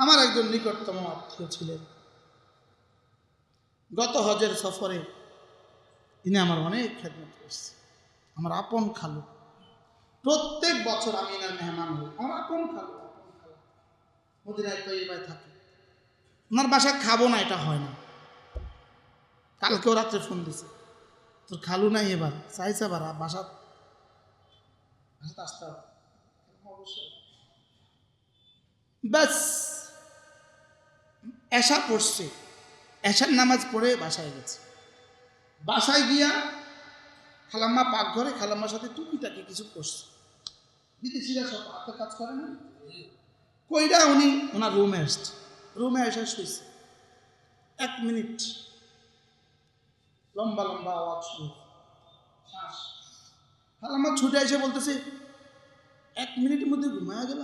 আমার একজন নিকটতম আত্মীয় ছিলেন। গত হজের সফরে তিনি আমার অনেক খেদমত করছে। আমার আপন খালু, প্রত্যেক বছর আমি এনার মেহমান হই। আমার আপন খালু মদিনায় তৈবায় থাকে। ওনার বাসায় খাবো না এটা হয় না। কালকেও রাত্রে ফোন দিছে, তোর খালু নাই এবার, চাইছে আবার বাসা আসতে হবে। অবশ্যই ব্যাস এশা পড়ছে, এশার নামাজ পড়ে বাসায় গেছে। বাসায় গিয়া খালাম্মা পাকঘরে খালাম্মার সাথে টুকিটাকি কিছু করছে। বিদেশিরা সব হাতে কাজ করে না, কইরা উনি ওনার রুমে আসছে। রুমে এসে শুয়েছে। 1 মিনিট লম্বা লম্বা আওয়াজ শুনে খালাম্মা ছুটে এসে বলতেছে, 1 মিনিটের মধ্যে ঘুমায়া গেল,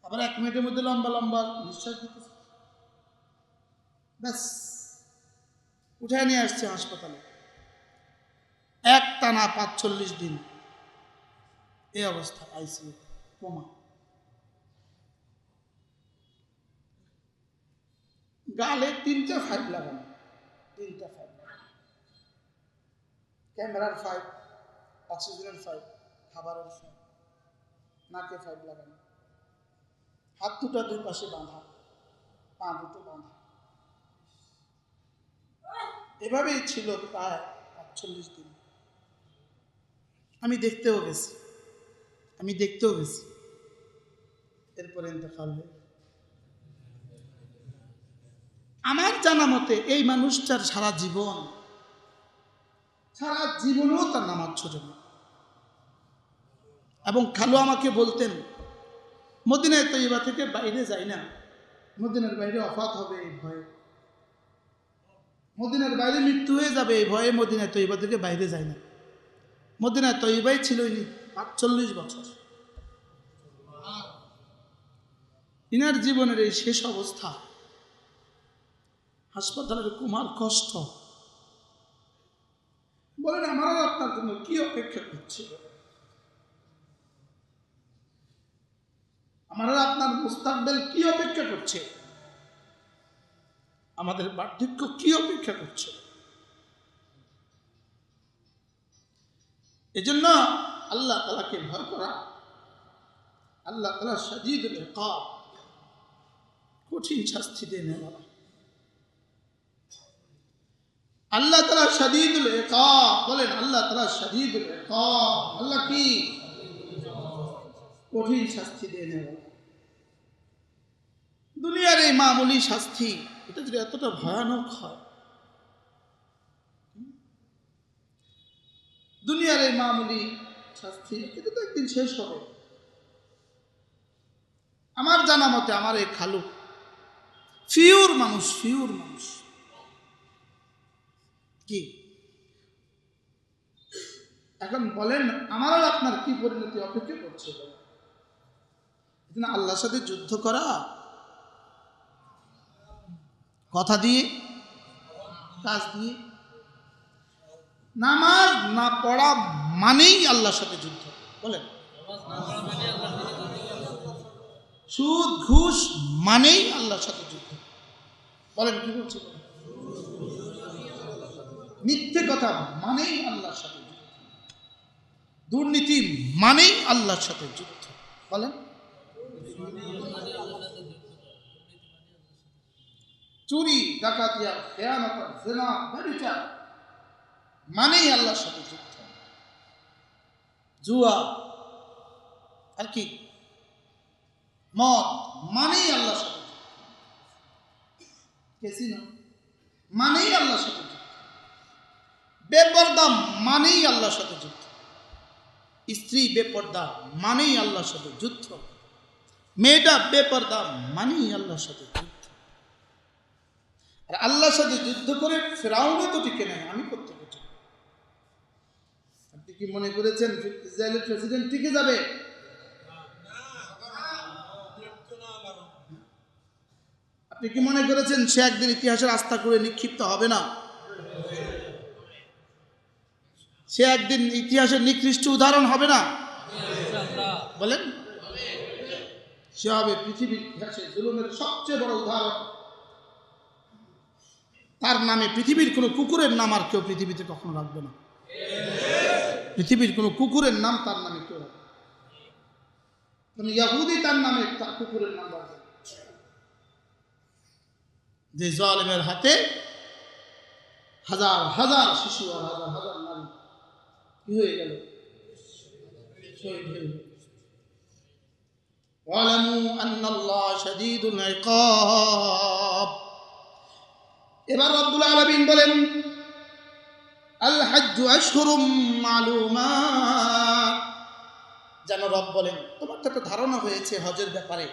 আবার 1 মিনিটের মধ্যে লম্বা লম্বা নিঃশ্বাস দিতেছে। ব্যাস উঠে নিয়ে আসছে হাসপাতালে। একটানা 45 দিন এই অবস্থা, আইসিইউ কোমা। গালে 3টা ফাইভ লাগানো, 3টা ফাইভ, ক্যামেরার ফাইভ, অক্সিজেনের ফাইভ, খাবারের ফাইভ, নাকে ফাইভ লাগানো, হাত দুটো 2 পাশে বাঁধা, পা দুটো বাঁধা। এভাবেই ছিল প্রায় 45 দিন। আমি দেখতেও গেছি, এরপরে ইন্তেকাল হয়ে। আমার জানা মতে এই মানুষটার সারা জীবনেও তার নামাজ ছোটে না। এবং খালু আমাকে বলতেন, মদিনায় তৈবা থেকে বাইরে যাই না, মদিনার বাইরে অফাত হবে এই ভয়ে, মদিনার বাইরে মৃত্যু হয়ে যাবে এই ভয়ে মদিনায় তৈবা থেকে বাইরে যায় না। মদিনায় তৈবাই ছিল 45 বছর। ইনার জীবনের এই শেষ অবস্থা, হাসপাতালের কুমার কষ্ট, বলেন আমার আপনার জন্য কি অপেক্ষা করছে? আমার আপনার মুস্তাকবেল কি অপেক্ষা করছে? আমাদের বার্ধক্য কি অপেক্ষা করছে? এজন্য আল্লাহ তাআলাকে ভয় করা, আল্লাহ তাআলা শাদীদুল ইকাব, কঠিন শাস্তি দেন বলা। আল্লাহ তাআলা শাদীদুল ইকাব, বলেন আল্লাহ তাআলা শাদীদুল ইকাব। আল্লাহ কি কঠিন শাস্তি দেন বলা। দুনিয়ার এই মামুলি শাস্তি, এটা যদি এতটা ভয়ানক হয়, দুনিয়ার এই মামুলি শাস্তি এটা তো একদিন শেষ হবে। আমার জানা মতে আমার এই খালু ফিউর মানুষ কি। এখন বলেন আমার আপনার কি পরিণতি অপেক্ষা করছে? আল্লাহর সাথে যুদ্ধ করা, কথা দিয়ে, কাজ দিয়ে। নামাজ না পড়া মানেই আল্লাহর সাথে যুদ্ধ। বলেন সুদ ঘুষ মানেই আল্লাহর সাথে যুদ্ধ। বলেন কি বলছি? মিথ্যে কথা মানেই আল্লাহর সাথে যুদ্ধ, দুর্নীতি মানেই আল্লাহর সাথে যুদ্ধ। বলেন চুরি, ডাকাতিয়া, খেয়ানত, জিনা, ব্যভিচার মানেই আল্লাহর সাথে যুদ্ধ। জুয়া আর কি, মদ মানেই আল্লাহর সাথে যুদ্ধ। ক্যাসিনো মানেই আল্লাহর সাথে যুদ্ধ। বেপরদা মানেই আল্লাহর সাথে যুদ্ধ। স্ত্রী বেপরদা মানেই আল্লাহর সাথে যুদ্ধ। মেয়েটা বেপরদা মানেই আল্লাহর সাথে যুদ্ধ। আর আল্লাহর সাথে যুদ্ধ করে ফেরাউনও তো টিকে নেয়, আমি করতে পারি। আপনি কি মনে করেছেন ইসরায়েলের প্রেসিডেন্ট টিকে যাবে? আপনি কি মনে করেছেন সে একদিন ইতিহাসের আস্থা করে নিক্ষিপ্ত হবে না? সে একদিন ইতিহাসের নিকৃষ্ট উদাহরণ হবে না? বলেন সে হবে পৃথিবীর ইতিহাসে জুলুমের সবচেয়ে বড় উদাহরণ। তার নামে পৃথিবীর কোনো কুকুরের নাম আর কেউ পৃথিবীতে কখনো রাখবে না। পৃথিবীর কোনো কুকুরের নাম তার নামে কেউ রাখবে না। ইয়াহুদি তার নামে তার কুকুরের নাম রাখবে। যে জালেমের হাতে হাজার হাজার শিশু আর হাজার হাজার নারী কি হয়ে গেল, শহীদ হয়ে গেল। ওয়ালামু আন্নাল্লাহ শাদীদুল ইকাব। এবার রব্বুল আলামিন বলেন আল হাজ্জু আশহুরুম মালুমাত। যেন রব বলেন তোমার তো একটা ধারণা হয়েছে হজের ব্যাপারে,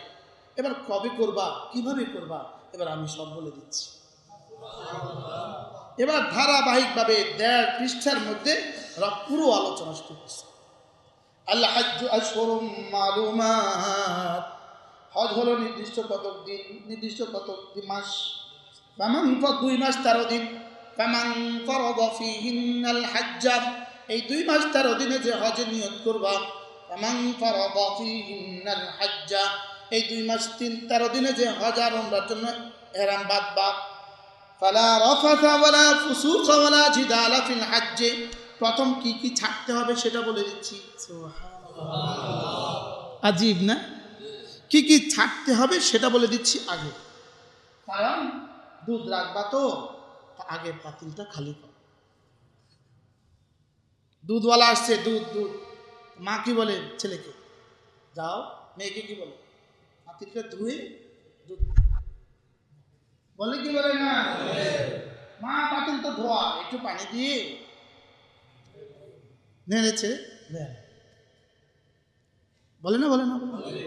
এবার কবে করবা, কিভাবে করবা, এবার আমি সব বলে দিচ্ছি। এবার ধারাবাহিকভাবে 1.5 পৃষ্ঠার মধ্যে রব পুরো আলোচনা শুরু করছে। আল হাজ্জু আশহুরুম মালুমাত, হজ হলো নির্দিষ্ট কতক দিন, নির্দিষ্ট কতক মাস। ফামান 2 মাস 13 দিন। ফামান ফারাদা ফীহিন্নাল হজ্জ, এই 2 মাস 13 দিনে যে হজের নিয়ত করবা। ফামান ফারাদা ফীহিন্নাল হজ্জ, এই 2 মাস 13 দিনে যে হজ আর উমরার জন্য ইহরাম বাঁধবা। ফালা রাফাথা ওয়ালা ফুসুকা ওয়ালা জিদালা ফিল হজ্জ, প্রথম কি কি ছাড়তে হবে সেটা বলে দিচ্ছি। সুবহানাল্লাহ, আজীব না? কি কি ছাড়তে হবে সেটা বলে দিচ্ছি আগে, কারণ দুধ রাখবা তো আগে পাতিলটা খালি কর। দুধওয়ালা আসছে, দুধ দুধ, মা কি বলে ছেলেকে, যাও, মেয়েকে কি বলে, পাতিলটা ধুয়ে দুধ বলে, কি বলে না? মা পাতিল তো ধোয়া, একটু পানি দিয়ে নেড়েছে বলে না, বলে না, বলে।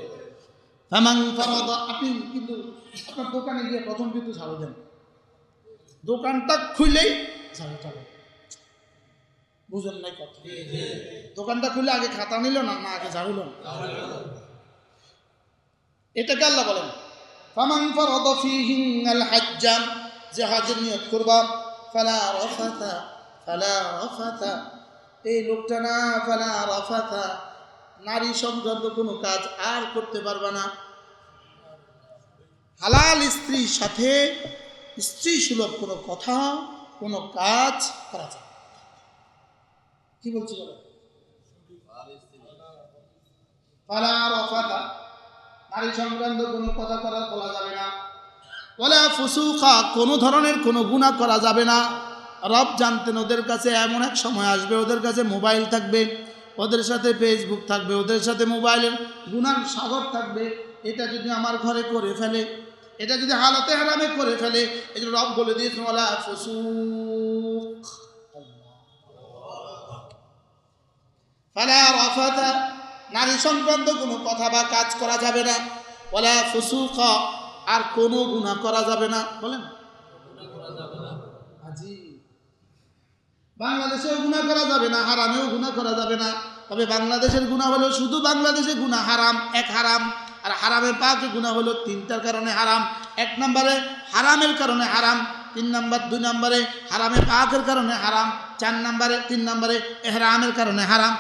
আপনি কিন্তু আপনার দোকানে গিয়ে প্রথম কিন্তু ঝাড়ু দেন, দোকানটা খুলেই ঝাড়ু চালো, বুঝেন নাই কথা? দোকানটা খুলে আগে খাতা নিল না, না আগে ঝাড়ু না? এটাকে আল্লাহ বলেন ফামান ফারাদা ফীহিন্নাল হজ্জ, যে হজের নিয়ত করবা। ফালা রাফাথা, ফালা রাফাথা, এই লোকটা না, ফালা রাফাথা, নারী সংক্রান্ত কোনো কাজ আর করতে পারবা না। হালাল স্ত্রীর সাথে স্ত্রী সুলভ কোনো কথা, কোনো কাজ করা যায়। কি বলছি বলো? ফালা রাফাথা, নারী সংক্রান্ত কোনো কথা বলা যাবে না। ওয়ালা ফুসুকা, কোনো ধরনের কোনো গুনাহ করা যাবে না। রব জানতেন ওদের কাছে এমন এক সময় আসবে, ওদের কাছে মোবাইল থাকবে, ওদের সাথে ফেসবুক থাকবে, ওদের সাথে মোবাইলের গুনার সাগর থাকবে। এটা যদি আমার ঘরে করে ফেলে, এটা যদি হালাতে হারামে করে ফেলে, এই জন্য রব বলে দিয়েছেন ওয়ালা ফুসুক, ফালা রাফাথা, নারী সংক্রান্ত কোনো কথা বা কাজ করা যাবে না। ওয়ালা ফুসুকা, আর কোনো গুনাহ করা যাবে না। বলেন আজি বাংলাদেশেও গুনাহ করা যাবে না, হারামেও গুনাহ করা যাবে না। তবে বাংলাদেশের গুনাহ হলো শুধু বাংলাদেশে গুনাহ হারাম, এক হারাম। আর হারামের পাকে গুনাহ হলো 3টার কারণে হারাম। 1 নম্বরে হারামের কারণে হারাম, 2 নম্বরে হারামে পাকের কারণে হারাম, 3 নম্বরে ইহরামের কারণে হারাম।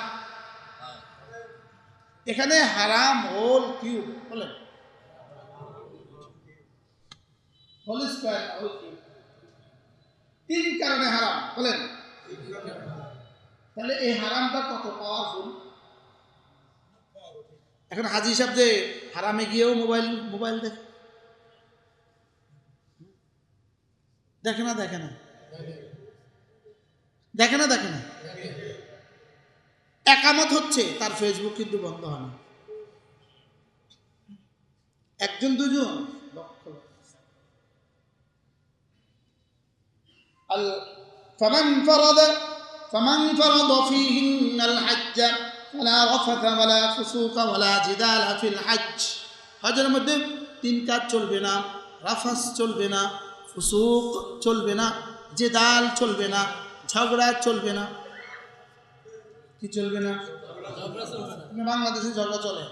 এখানে হারাম হোল কিউব, বলেন হোল স্কয়ার, হোল কিউব, 3 কারণে হারাম। বলেন তাহলে এই হারামটা কত পাওয়ারফুল। এখন হাজী সাহেব যে হারামে গিয়েও মোবাইল দেখে না, দেখে না, দেখে না, দেখে না। একামত হচ্ছে, তার ফেসবুক কিন্তু বন্ধ হয় না। 1 2 লক্ষ। ফামান ফারাদা ফীহিন্নাল হজ্জ ফালা রাফাথা ওয়ালা ফুসুকা ওয়ালা জিদালা ফিল হজ্জ। হজের মধ্যে 3 কাজ চলবে না, রাফাস চলবে না, ফুসুক চলবে না, জিদাল চলবে না, ঝগড়া চলবে না। কি চলবে না? বাংলাদেশে ঝগড়া চলে,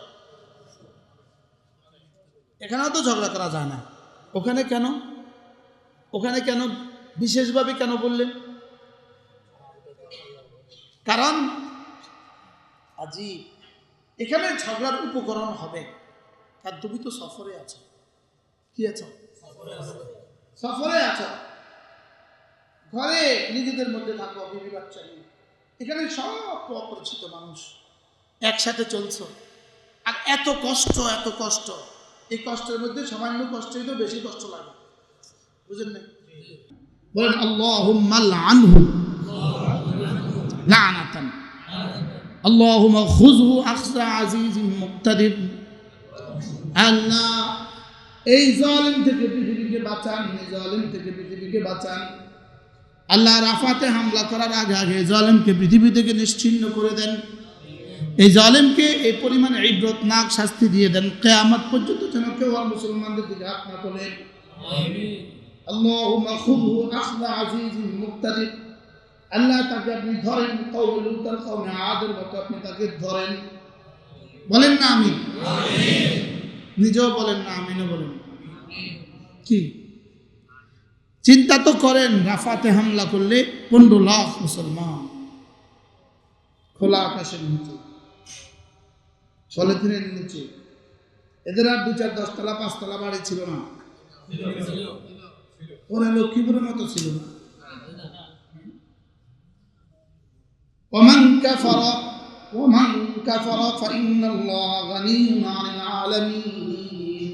এখানেও তো ঝগড়া করা যায় না। ওখানে কেন, ওখানে কেন বিশেষভাবে কেন বললেন? কারণ আজি এখানে ঝগড়ার উপকরণ হবে আর তুমি তো সফরে আছো। কি আছো? সফরে আছো, ঘরে নিজেদের মধ্যে থাকো, বিবি বাচ্চা নিয়ে। এখানে সব অপরিচিত মানুষ, একসাথে চলছো, আর এত কষ্ট, এত কষ্ট। এই কষ্টের মধ্যে সামান্য কষ্টই তো বেশি কষ্ট লাগে, বুঝেন না? বলেন আল্লাহুম্মা লাআনহু লাআনাতান, আল্লাহুম্মা খুযহু আখযা আজিজিন মুক্তাদির। আল্লাহ এই জালিম থেকে পৃথিবীকে বাঁচান, এই জালিম থেকে পৃথিবীকে বাঁচান। আল্লাহ রাফাতে হামলা করার আগে আগে জালিমকে পৃথিবী থেকে নিশ্চিহ্ন করে দেন। এই জালিমকে এই পরিমাণে ইবরতনাক শাস্তি দিয়ে দেন, কিয়ামত পর্যন্ত যেন কেউ আর মুসলমানদের দিকে হাত না তোলে। আমিন। আল্লাহুম্মা খুযহু আখযা আজিজিন মুক্তাদির। আল্লাহ তাকে আপনি ধরেন, কওমে লূতের কওমে আদের মতো আপনি তাকে ধরেন। বলেন না আমিন? আমিন। নিজেও বলেন না আমিনও বলেন। কি চিন্তা তো করেন, রাফাতে হামলা করলে 15 লাখ মুসলমান খোলা আকাশের নিচে, পলিথিনের নিচে। এদের আর 2-4 10 তলা 5 তলা বাড়ি ছিল না, ওরা লক্ষ্মীপুরের মতো ছিল না। ওমান কাফারা ফাইন্নাল্লাহা গানিয়্যুন আনিল আলামিন।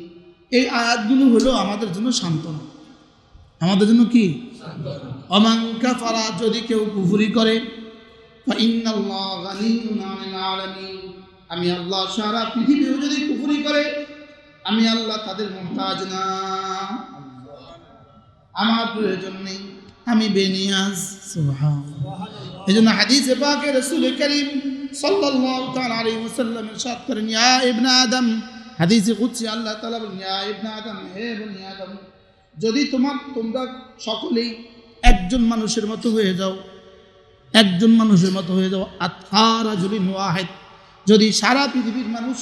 এই আয়াতগুলো হলো আমাদের জন্য সান্ত্বনা, আমাদের জন্য কি? ওমান কাফারা, যদি কেউ কুফরি করে, ফাইন্নাল্লাহা গানিয়্যুন আনিল আলামিন, আমি আল্লাহ সারা পৃথিবীও যদি কুফরি করে, আমি আল্লাহ তাদের মুহতাজ না, আমার প্রয়োজন নেই, আমি বেনিয়াজ। সুবহানাল্লাহ। এজন্য হাদিসে পাকে রাসূল করিম সাল্লাল্লাহু তাআলা আলাইহি ওয়াসাল্লাম ইরশাদ করেন, ইয়া ইবনে আদম, হাদিসে কুদসি আল্লাহ তাআলা বলেন, ইয়া ইবনে আদম, হে বনি আদম, যদি তোমরা সকলেই একজন মানুষের মতো হয়ে যাও, একজন মানুষের মতো হয়ে যাও, আতহারা জুলিন ওয়াহিদ, যদি সারা পৃথিবীর মানুষ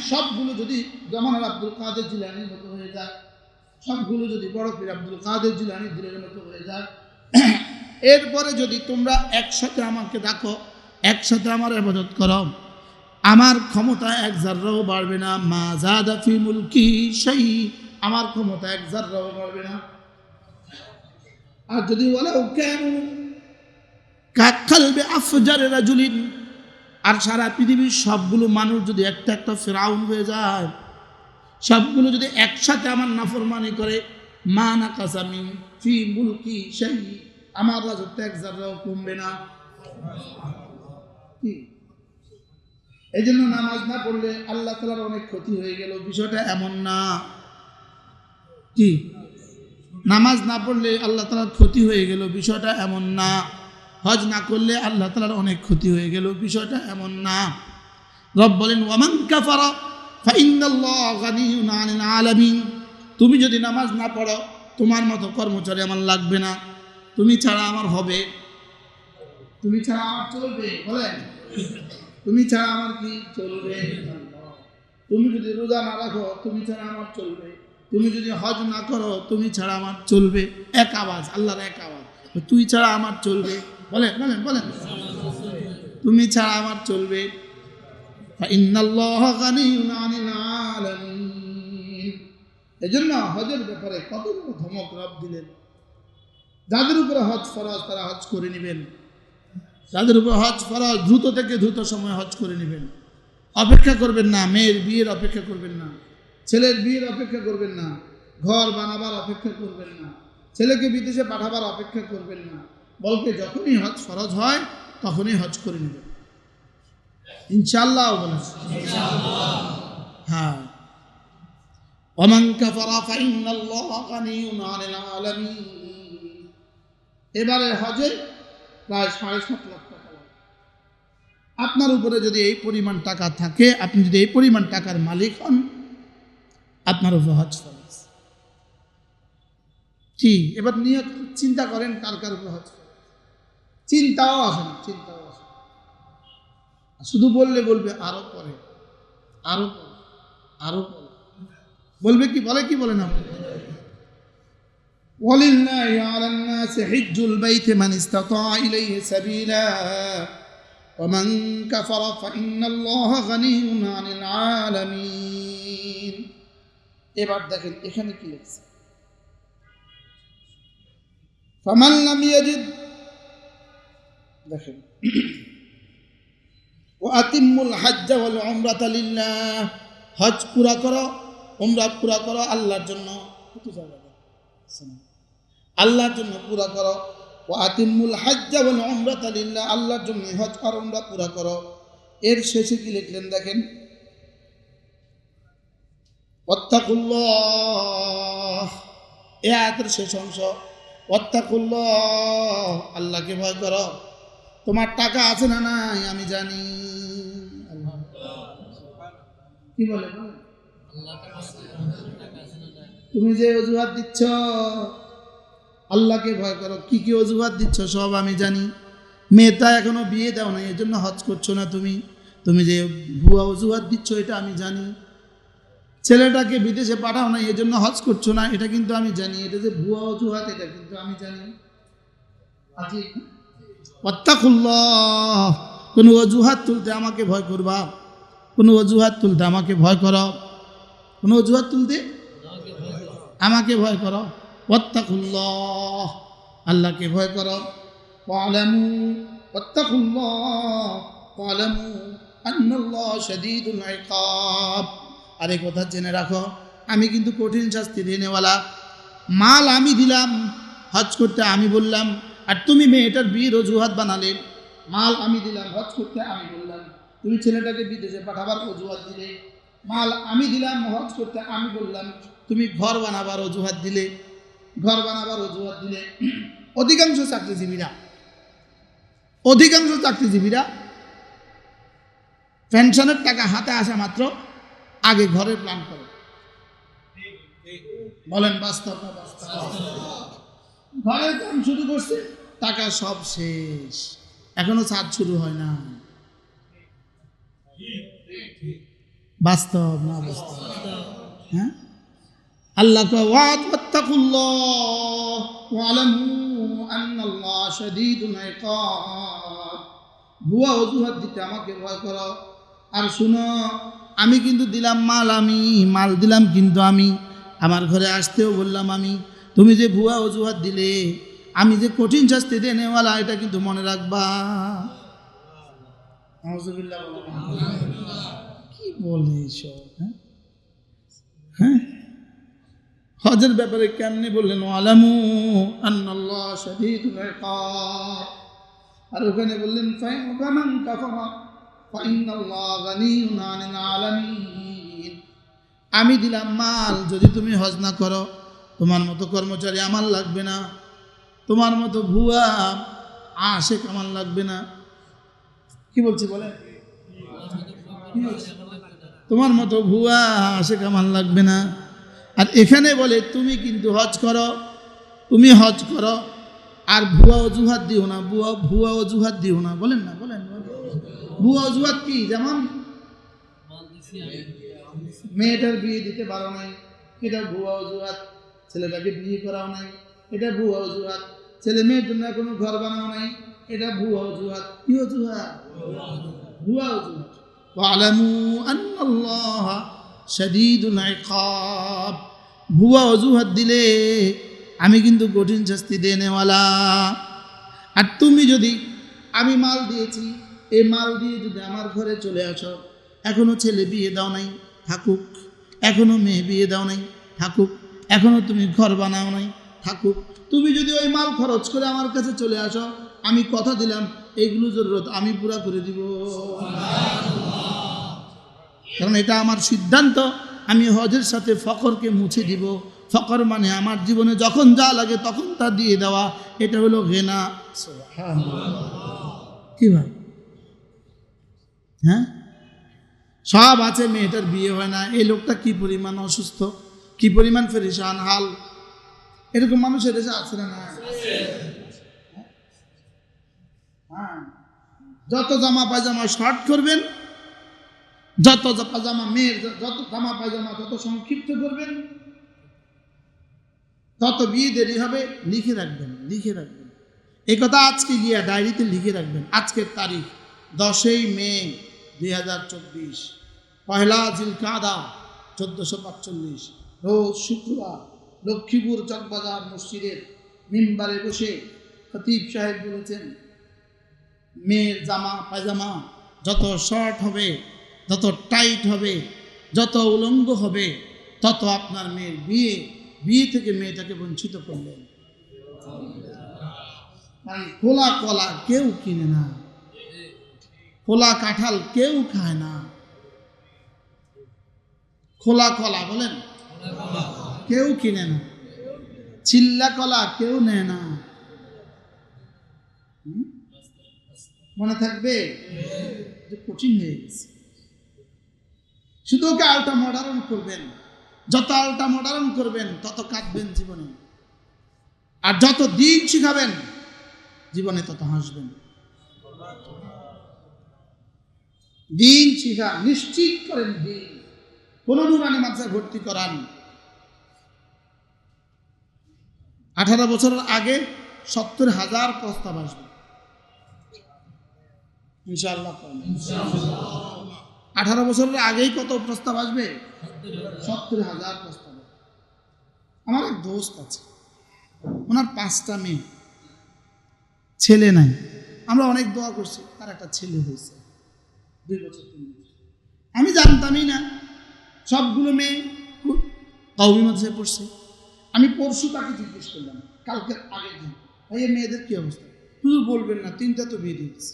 সবগুলো যদি জামানার আব্দুল কাদের জিলানীর মতো হয়ে যায়, সবগুলো যদি বড় পীর আব্দুল কাদের জিলানীর দিলের মতো হয়ে যায়, এরপরে যদি তোমরা একসাথে আমাকে ডাকো, একসাথে আমার ইবাদত করো, আমার ক্ষমতা 1 জাররাও বাড়বে না। মা যাদা ফি মুলকি শাই, আমার ক্ষমতা 1 জাররাও বাড়বে না। আর যদি ওয়ালাউ কানু কাকলবি আফজার রাজুলিন, আর সারা পৃথিবীর সবগুলো মানুষ যদি একটা একটা ফিরাউন হয়ে যায়, সবগুলো যদি একসাথে আমার নাফরমানি করে, মা নাকাসা মিন ফি মুলকি শাই, আমার রাজত্ব 1 জাররাও কমবে না। এই জন্য নামাজ না পড়লে আল্লাহ তাআলার অনেক ক্ষতি হয়ে গেল, বিষয়টা এমন না। কি নামাজ না পড়লে আল্লাহ তাআলার ক্ষতি হয়ে গেল, বিষয়টা এমন না। হজ না করলে আল্লাহ তাআলার অনেক ক্ষতি হয়ে গেল, বিষয়টা এমন না। রব বলেন, ওয়ামান কাফারা ফাইন্নাল্লাহা গানিয়্যুন আনিল আলামিন, তুমি যদি নামাজ না পড়ো, তোমার মতো কর্মচারী আমার লাগবে না, তুমি ছাড়া আমার হবে, তুমি ছাড়া আমার চলবে। বলেন, তুমি ছাড়া আমার কি চলবে? তুমি যদি রোজা না রাখো, তুমি ছাড়া আমার চলবে, তুমি যদি হজ না করো, তুমি ছাড়া আমার চলবে। এক আওয়াজ, আল্লাহর এক আওয়াজ, তুই ছাড়া আমার চলবে। বলেন বলেন বলেন, তুমি ছাড়া আমার চলবে। ফাইন্নাল্লাহা গানিয়্যুন আনিল আলামিন। এজন্য হজের ব্যাপারে কত ধমক রব দিলেন। যাদের উপরে হজ ফরজ তারা হজ করে নেবেন, যাদের উপর হজ ফরজ দ্রুত থেকে দ্রুত সময় হজ করে নেবেন। অপেক্ষা করবেন না, মেয়ের বিয়ের অপেক্ষা করবেন না, ছেলের বিয়ের অপেক্ষা করবেন না, ঘর বানাবার অপেক্ষা করবেন না, ছেলেকে বিদেশে পাঠাবার অপেক্ষা করবেন না, বলতে যখনই হজ ফরজ হয় তখনই হজ করে নেবেন ইনশাআল্লাহ। বলেছে হ্যাঁ, ওমান কাফারা ফাইন্নাল্লাহা গানিয়্যুন আনিল আলামিন। এবারে হজে প্রায় 7.5 লাখ টাকা লাগে। আপনার উপরে যদি এই পরিমাণ টাকা থাকে, আপনি যদি এই পরিমাণ টাকার মালিক হন, আপনার উপর হজ ফরজ। কি এবার নিয়ে চিন্তা করেন কার কার উপর হজ ফরজ? চিন্তাও আসে না, চিন্তাও আসে না। শুধু বললে বলবে আরো পরে, আরো পরে, আরো পরে বলবে। কি বলে? কি বলে না? ওয়ালিল্লাহি আলান নাসি হিজ্জুল বাইতি মান ইসতাতা ইলাইহি সাবিলা ওয়া মান কাফারা ফাইন্নাল্লাহা গানিয়্যুন আনিল আলামিন। আলামিন। এবার দেখেন এখানে কি লিখছে, ফামান লাম ইয়াজিদ, দেখেন ওয়া আতিম্মুল হজ্জ ওয়াল উমরাতা লিল্লাহ, হজ পুরা করো, উমরা পুরা করো আল্লাহর জন্য, আল্লাহর জন্য পুরা করো। ওয়া আতিম্মুল হজ্জ ওয়াল উমরাতা লিল্লাহ, আল্লাহর জন্য হজ আর উমরা পুরা করো। এর শেষে কি লিখলেন দেখেন, ওয়াত্তাকুল্লাহ, এই আয়াতের শেষ অংশ, ওয়াত্তাকুল্লাহ, আল্লাহকে ভয় করো। তোমার টাকা আছে না নাই আমি জানি। কি বলে, তুমি যে অজুহাত দিচ্ছ আল্লাহকে ভয় করো, কি কি অজুহাত দিচ্ছ সব আমি জানি। মেয়েটা এখনো বিয়ে দাও না, এই জন্য হজ করছো না তুমি, তুমি যে ভুয়া অজুহাত দিচ্ছ এটা আমি জানি। ছেলেটাকে বিদেশে পাঠাও না, এই জন্য হজ করছো না, এটা কিন্তু আমি জানি। এটা যে ভুয়া অজুহাত এটা কিন্তু আমি জানি। ওয়াত্তাকুল্লাহ, কোন অজুহাত তুলতে আমাকে ভয় করবা, কোন অজুহাত তুলতে আমাকে ভয় করো, কোন অজুহাত তুলতে আমাকে ভয় করো। ওয়াত্তাকুল্লাহ, আল্লাহকে ভয় করো। ওয়ালামু, ওয়াত্তাকুল্লাহ ওয়ালামু আন্নাল্লাহ শাদীদুল ইকাব। আরে কথা জেনে রাখো, আমি কিন্তু কঠিন শাস্তি দেনেওয়ালা। মাল আমি দিলাম, হজ করতে আমি বললাম, আর তুমি মেয়েটার বিয়ের অজুহাত বানালেন। মাল আমি দিলাম, হজ করতে আমি বললাম, তুমি ছেলেটাকে বিদেশে পাঠাবার অজুহাত দিলে। মাল আমি দিলাম, হজ করতে আমি বললাম, তুমি ঘর বানাবার অজুহাত দিলে, ঘর বানাবার অজুহাত দিলে। অধিকাংশ চাকরিজীবীরা পেনশনের টাকা হাতে আসা মাত্র আগে ঘরের প্ল্যান করে। বলেন বাস্তব না বাস্তব? ঘরের কাম শুরু করছে, টাকা সব শেষ, এখনো ছাদ শুরু হয় না। বাস্তব না বাস্তব? হ্যাঁ, আল্লাহ ওয়াত্তাকুল্লাহ ওয়ালামু আন্নাল্লাহ শাদীদুল ইকাব, ভুয়া অজুহাত দিতে আমাকে ভয় করো। আর শুনো, আমি কিন্তু দিলাম মাল, আমি মাল দিলাম কিন্তু আমি, আমার ঘরে আসতেও বললাম আমি। তুমি যে ভুয়া অজুহাত দিলে, আমি যে কঠিন শাস্তি দেনেওয়ালা এটা কিন্তু মনে রাখবা। কি বলে এইসব? হ্যাঁ, হজের ব্যাপারে কেমনি বললেন, ওয়ালামু আন্নাল্লাহ শাদীদুল ইকাব, আর ওখানে বললেন ফামান কাফারা ফাইন্নাল্লাহ গানিয়্যুন আনিল আলামিন। আমি দিলাম মাল, যদি তুমি হজ না করো, তোমার মতো কর্মচারী আমার লাগবে না, তোমার মতো ভুয়া আশেক আমার লাগবে না। কি বলছি বলে, তোমার মতো ভুয়া আশেক আমার লাগবে না। আর এখানে বলে তুমি কিন্তু হজ করো, তুমি হজ করো, আর ভুয়া অজুহাত দিও না, ভুয়া অজুহাত দিও না। বলেন না, বলেন ভুয়া অজুহাত কি? যেমন মেয়েটার বিয়ে দিতে পারো নাই, এটা ভুয়া অজুহাত। ছেলেটাকে বিয়ে করাও নাই, এটা ভুয়া অজুহাত। ছেলে মেয়ের জন্য কোনো ঘর বানাও নাই, এটা ভুয়া অজুহাত। কি অজুহাত? ভুয়া অজুহাত। ওয়ালামু আন্নাল্লাহ শাদীদুল ইকাব, ভুয়া অজুহাত দিলে আমি কিন্তু কঠিন শাস্তি দেনেওয়ালা। আর তুমি যদি, আমি মাল দিয়েছি, এই মাল দিয়ে যদি আমার ঘরে চলে আসো, এখনো ছেলে বিয়ে দাও নাই, থাকুক। এখনো মেয়ে বিয়ে দাও নাই, থাকুক। এখনো তুমি ঘর বানাও নাই, থাকুক। তুমি যদি ওই মাল খরচ করে আমার কাছে চলে আসো, আমি কথা দিলাম এইগুলো জরুরত আমি পুরা করে দিব, কারণ এটা আমার সিদ্ধান্ত। আমি হজের সাথে ফকরকে মুছে দিব। ফকর মানে আমার জীবনে যখন যা লাগে তখন তা দিয়ে দেওয়া, এটা হলো ঘেনা। কি ভাই? হ্যাঁ, সব আছে, মেয়েটার বিয়ে হয় না। এই লোকটা কি পরিমাণ অসুস্থ, কি পরিমাণ ফেরেশান হাল, এরকম মানুষের দেশে আছে না? হ্যাঁ, যত জামা পায়জামা শর্ট করবেন, যত পাজামা মেয়ের, যত জামা পায়জামা যত সংক্ষিপ্ত করবেন, তত বিয়ে দেরি হবে। লিখে রাখবেন, লিখে রাখবেন এই কথা। আজকে গিয়া ডায়েরিতে লিখে রাখবেন, আজকের তারিখ 10ই মে 2024, পয়লা জিলকাদা 1445 রোজ শুক্রবার লক্ষ্মীপুর চকবাজার মসজিদের মিম্বারে বসে খতিব সাহেব বলেছেন, মেয়ের জামা পায়জামা যত শর্ট হবে, যত টাইট হবে, যত উলঙ্গ হবে, তত আপনার মেয়ের বিয়ে থেকে মেয়েটাকে বঞ্চিত করলেন। কারণ খোলা কলা কেউ কিনে না, খোলা কাঁঠাল কেউ খায় না। খোলা কলা বলেন কেউ কিনে না, চিল্লা কলা কেউ নেয় না। মনে থাকবে? কঠিন হয়ে গেছে। শুধু ওকে আলটা মডার্ন করবেন, যত আলটা মডার্ন করবেন তত কাঁদবেন জীবনে, আর যত দিন শিখাবেন জীবনে তত হাসবেন। দিন শিখা নিশ্চিত করেন, দিন কোন নুরানি মাদ্রাসায় ভর্তি করান। 18 বছরের আগে 70,000 প্রস্তাব আসবে ইনশাআল্লাহ। 18 বছরের আগেই কত প্রস্তাব আসবে? 70,000 প্রস্তাব। আমার এক দোস্ত আছে, ওনার 5টা মেয়ে, ছেলে নাই। আমরা অনেক দোয়া করছি, তার একটা ছেলে হয়েছে 2 বছর 3 বছর। আমি জানতামই না, সবগুলো মেয়ে কওমি মাদ্রাসায় পড়ছে। আমি পরশু তাকে জিজ্ঞেস করলাম, কালকের আগের দিন, ভাই মেয়েদের কি অবস্থা? শুধু বলবেন না, 3টা তো বিয়ে দিয়েছে।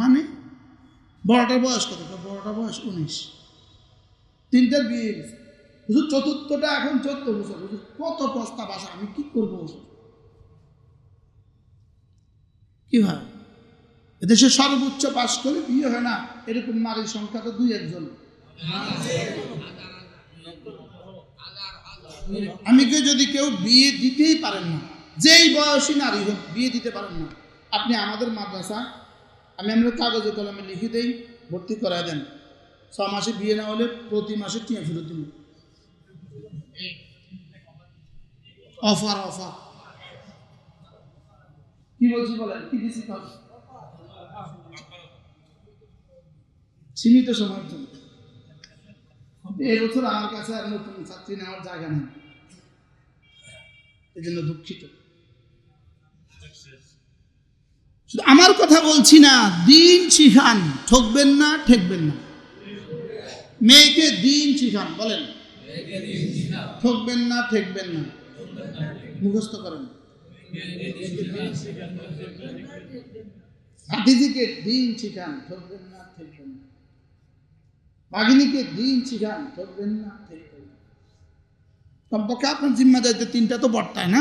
মানে বড়টার বয়স কত? বড়টার বয়স 19, 3টার বিয়ে গেছে। শুধু চতুর্থটা এখন 14 বছর। কত প্রস্তাব আসে, আমি কি করবো? কি ভাই, এদেশে সর্বোচ্চ পাস করে বিয়ে হয় না এরকম নারীর সংখ্যা তো 2-1 জন। আমি যদি কেউ বিয়ে দিতেই পারেন না, যেই বয়সী নারী হোক বিয়ে দিতে পারেন না, আপনি আমাদের মাদ্রাসা, আমরা কাগজে কলমে লিখে দেই, ভর্তি করায় দেন। 6 মাসে বিয়ে না হলে প্রতি মাসে টিয়া ফেরত দিন। অফার অফার কি বলছি বলেন? কি দিছি? সীমিত সময়ের জন্য। এই বছর আমার কাছে আর নতুন ছাত্রী নেওয়ার জায়গা নেই, এই জন্য দুঃখিত। শুধু আমার কথা বলছি না, দিন শিখান, ঠকবেন না, ঠেকবেন না। মেয়েকে দিন শিখান, বলেন ঠকবেন না, ঠেকবেন না, মুখস্থ করেন। ভাতিজিকে দিন শিখান, ঠকবেন না, ঠেকবেন না। ভাগিনীকে দিন শিখান, ঠকবেন না, ঠেকবেন না। কমপক্ষে আপনার জিম্মাদারিতে 3টা তো বর্তায় না,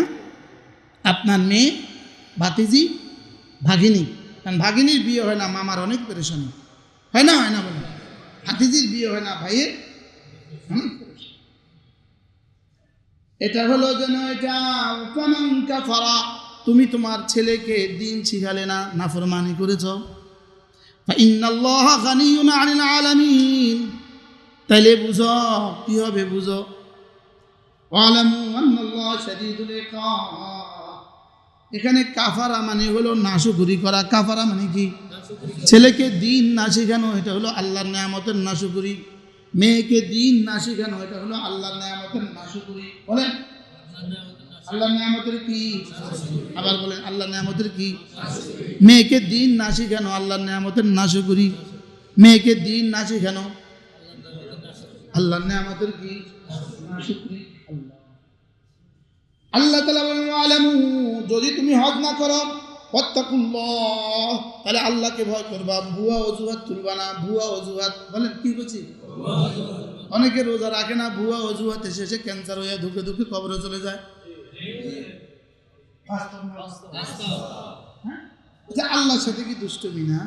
আপনার মেয়ে, ভাতিজি, ভাগিনী। কারণ ভাগিনীর বিয়ে হয় না, মামার অনেক পেরেশানি হয় না, হয় না বলে। ভাতিজির বিয়ে হয় না, ভাইয়ের অনেক পেরেশানি। এটা হলো যেন এটা ফামান কাফারা, তুমি তোমার ছেলেকে দিন শিখালে না, নাফরমানি করেছ। ফাইন্নাল্লাহা গানিয়্যুন আনিল আলামিন, তাইলে বুঝো কি হবে, বুঝো। ওয়ালামু আন্নাল্লাহা শাদীদুল ইকাব, এখানে কাফারা মানে হলো নাশকরি করা। কাফারা মানে কি? ছেলেকে দিন না শেখানো, এটা হলো আল্লাহর নিয়ামতের নাশকরি। মেয়েকে দিন না শেখানো, এটা হলো আল্লাহর নিয়ামতের নাশকরি। বলেন আল্লাহর নিয়ামতের কি? আবার বলেন আল্লাহর নিয়ামতের কি? মেয়েকে দিন না শেখানো আল্লাহর নিয়ামতের নাশকরি। মেয়েকে দিন না শেখানো আল্লাহর নিয়ামতের কি? নাশকরি। আল্লাহ তাআলা বলেন আলামু, যদি তুমি হজ না করো, ওয়াত্তাকুল্লাহ, তাহলে আল্লাহকে ভয় করবা। ভুয়া অজুহাত তুলবা না, ভুয়া অজুহাত। বলেন কি করছি? অনেকে রোজা রাখে না, ভুয়া অজুহাতে শেষে ক্যান্সার হয়ে ধুকে ধুকে কবরে চলে যায়। আল্লাহর সাথে কি দুষ্টমি না?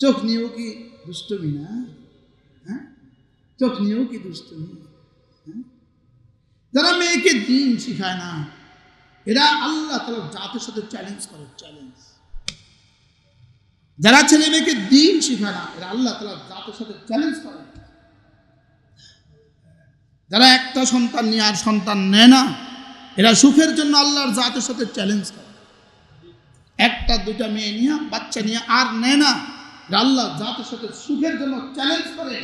চোখ নিয়েও কি দুষ্টমি না? হ্যাঁ, চোখ নিয়েও কি দুষ্টমি? যারা মেয়েকে দিন শিখায় না, এরা আল্লাহ তাআলার জাতের সাথে চ্যালেঞ্জ করে, চ্যালেঞ্জ। যারা ছেলে মেয়েকে দিন শিখায় না, এরা আল্লাহ তাআলার জাতের সাথে চ্যালেঞ্জ করে। যারা একটা সন্তান নিয়ে আর সন্তান নেয় না, এরা সুখের জন্য আল্লাহর জাতের সাথে চ্যালেঞ্জ করে। একটা 2টা মেয়ে নিয়ে, বাচ্চা নিয়ে আর নেয় না, এরা আল্লাহর জাতের সাথে সুখের জন্য চ্যালেঞ্জ করে।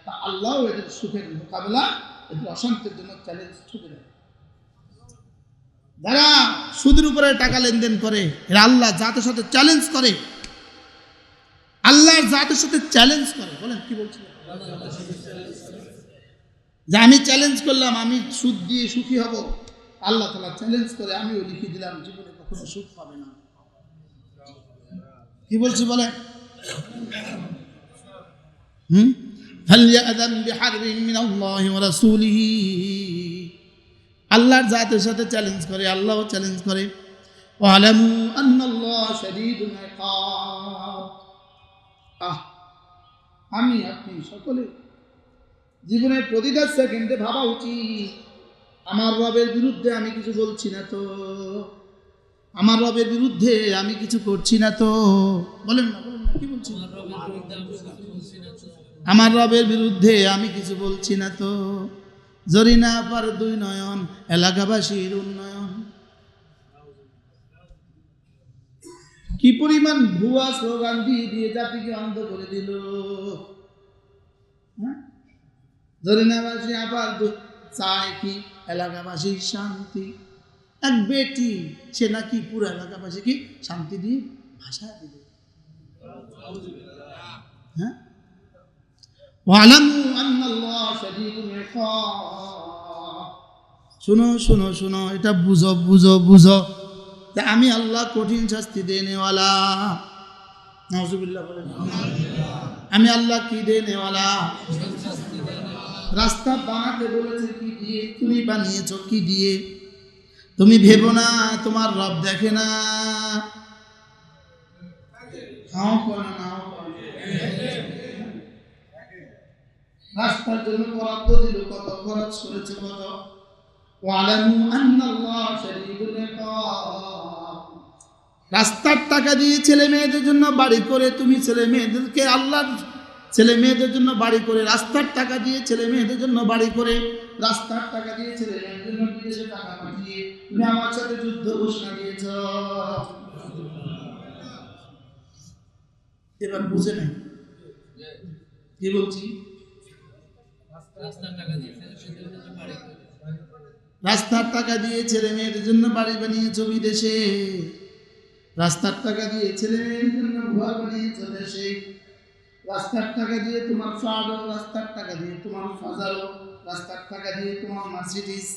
তা আল্লাহ এদের সুখের মোকাবেলা, এদের অশান্তির জন্য চ্যালেঞ্জ ছুটে দেয়। যারা সুদের উপরে টাকা লেনদেন করে এরা আল্লাহ জাতের সাথে চ্যালেঞ্জ করে, আল্লাহর জাতের সাথে চ্যালেঞ্জ করে। বলেন কি বলছিল যে আমি চ্যালেঞ্জ করলাম আমি সুদ দিয়ে সুখী হব, আল্লাহ তাআলা চ্যালেঞ্জ করে আমিও লিখে দিলাম জীবনে কখনো সুখ পাবে না। কি বলছি বলেন? ফালইয়াযান বিহারবিন মিনাল্লাহি ওয়া রাসূলিহি, আল্লাহর জাতের সাথে চ্যালেঞ্জ করে, আল্লাহও চ্যালেঞ্জ করে। ওয়ালামু আন্নাল্লাহা শাদীদুল ইকাব। আমি আপনি সকলে জীবনের প্রতিটা সেকেন্ডে ভাবা উচিত আমার রবের বিরুদ্ধে আমি কিছু বলছি না তো, আমার রবের বিরুদ্ধে আমি কিছু করছি না তো। বলেন না, বলেন না, কি বলছি? আমার রবের বিরুদ্ধে আমি কিছু বলছি না তো। জরিনা পার দুই নয়ন, এলাকাবাসীর উন্নয়ন। কি পরিমাণ ভুয়া স্লোগান দিয়ে জাতিকে অন্ধ করে দিল। জরিনাবাসী আবার চায় কি এলাকাবাসীর শান্তি। এক বেটি সে নাকি পুরো এলাকাবাসীকে শান্তি দিয়ে ভাষা দিল। হ্যাঁ, ওয়ালামু আন্নাল্লাহা শাদীদুল ইকাব। শুনো শুনো শুনো, এটা বুঝো বুঝো বুঝো যে আমি আল্লাহ কঠিন শাস্তি দেনেওয়ালা। নাউজুবিল্লাহ বলেন। আমি আল্লাহ কি দেনেওয়ালা? রাস্তা বানাতে বলেছে কি দিয়ে? তুমি বানিয়েছো কি দিয়ে? তুমি ভেবো না তোমার রব দেখে না। রাস্তার জন্য বরাদ্দ দিল কত, খরচ করেছে কত। ওয়ালামু আন্নাল্লাহা শাদীদুল ইকাব। রাস্তার টাকা দিয়ে ছেলে মেয়েদের জন্য বাড়ি করে তুমি ছেলে মেয়েদেরকে, আল্লাহর ছেলে মেয়েদের জন্য বাড়ি করে, রাস্তার টাকা দিয়ে ছেলে মেয়েদের জন্য বাড়ি করে, রাস্তার টাকা দিয়ে ছেলে মেয়েদের জন্য বিদেশে টাকা পাঠিয়ে তুমি আমার সাথে যুদ্ধ ঘোষণা দিয়েছ। এবার বুঝে নাই কি বলছি? রাস্তার টাকা দিয়ে ছেলে মেয়েদের জন্য বাড়ি বানিয়েছ বিদেশে, রাস্তার টাকা দিয়ে ছেলে মেয়েদের জন্য ঘর বানিয়েছ দেশে, রাস্তার টাকা দিয়ে তোমার ফ্ল্যাট, রাস্তার টাকা দিয়ে তোমার ফাজারো, রাস্তার টাকা দিয়ে তোমার মার্সিডিজ।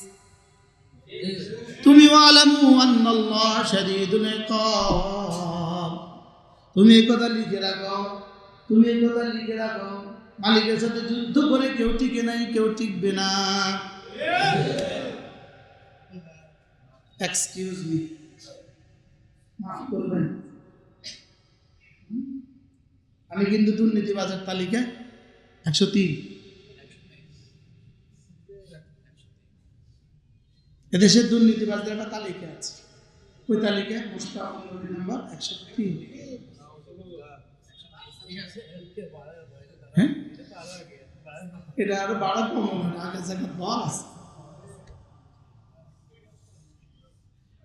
তুমি ওয়ালামু আন্নাল্লাহা শাদীদুল ইকাব। তুমি এই কথা লিখে রাখো, তুমি এই কথা লিখে রাখো। মালিকের সাথে যুদ্ধ করে কেউ টিকে নাই, কেউ টিকবে না। এক্সকিউজ মি, মাফ করবেন, আমি কিন্তু দুর্নীতিবাজের তালিকা 103। এদেশের দুর্নীতিবাজদের একটা তালিকা আছে, ওই তালিকায় মুস্তাফা নম্বর 103। হ্যাঁ, এটা আরো বাড়াবো মনে হয়, আগে জায়গা বল আছে।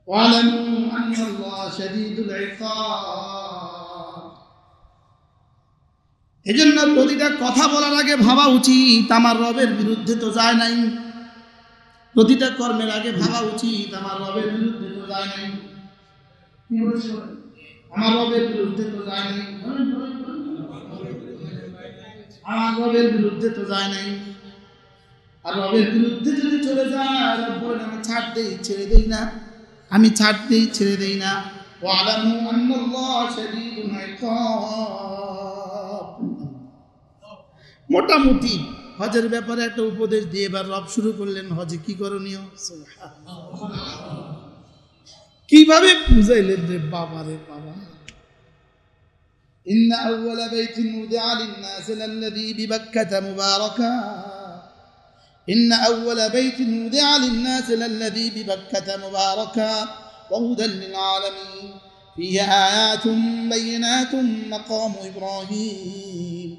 ওয়ালামু আন্নাল্লাহা শাদীদুল ইকাব। এজন্য প্রতিটা কথা বলার আগে ভাবা উচিত আমার রবের বিরুদ্ধে তো যায় নাই। প্রতিটা কর্মের আগে ভাবা উচিত আমার রবের বিরুদ্ধে তো যায় নাই। কি বলছো? আমার রবের বিরুদ্ধে তো যায় নাই, আমার রবের বিরুদ্ধে তো যায় নাই। আর রবের বিরুদ্ধে যদি চলে যায়, রব বলেন আমি ছাড় দেই ছেড়ে দেই না, আমি ছাড় দেই ছেড়ে দেই না। ওয়ালামু আন্নাল্লাহা শাদীদুল ইকাব। মোটামুটি হজের ব্যাপারে একটা উপদেশ দিয়ে এবার রব শুরু করলেন হজে কি করণীয়। কিভাবে বুঝাইলেন রে বাবা, রে বাবা। ইন্না আউওয়ালা বাইতিন উদিআ লিন-নাসি লাল্লাযী বিবাক্কাতা মুবারাকা, ইন্না আউওয়ালা বাইতিন উদিআ লিন-নাসি লাল্লাযী বিবাক্কাতা মুবারাকা ওয়া হুদাল লিল-আলামিন ফীহি আয়াতুম বায়িনাতুম মাকামু ইব্রাহিম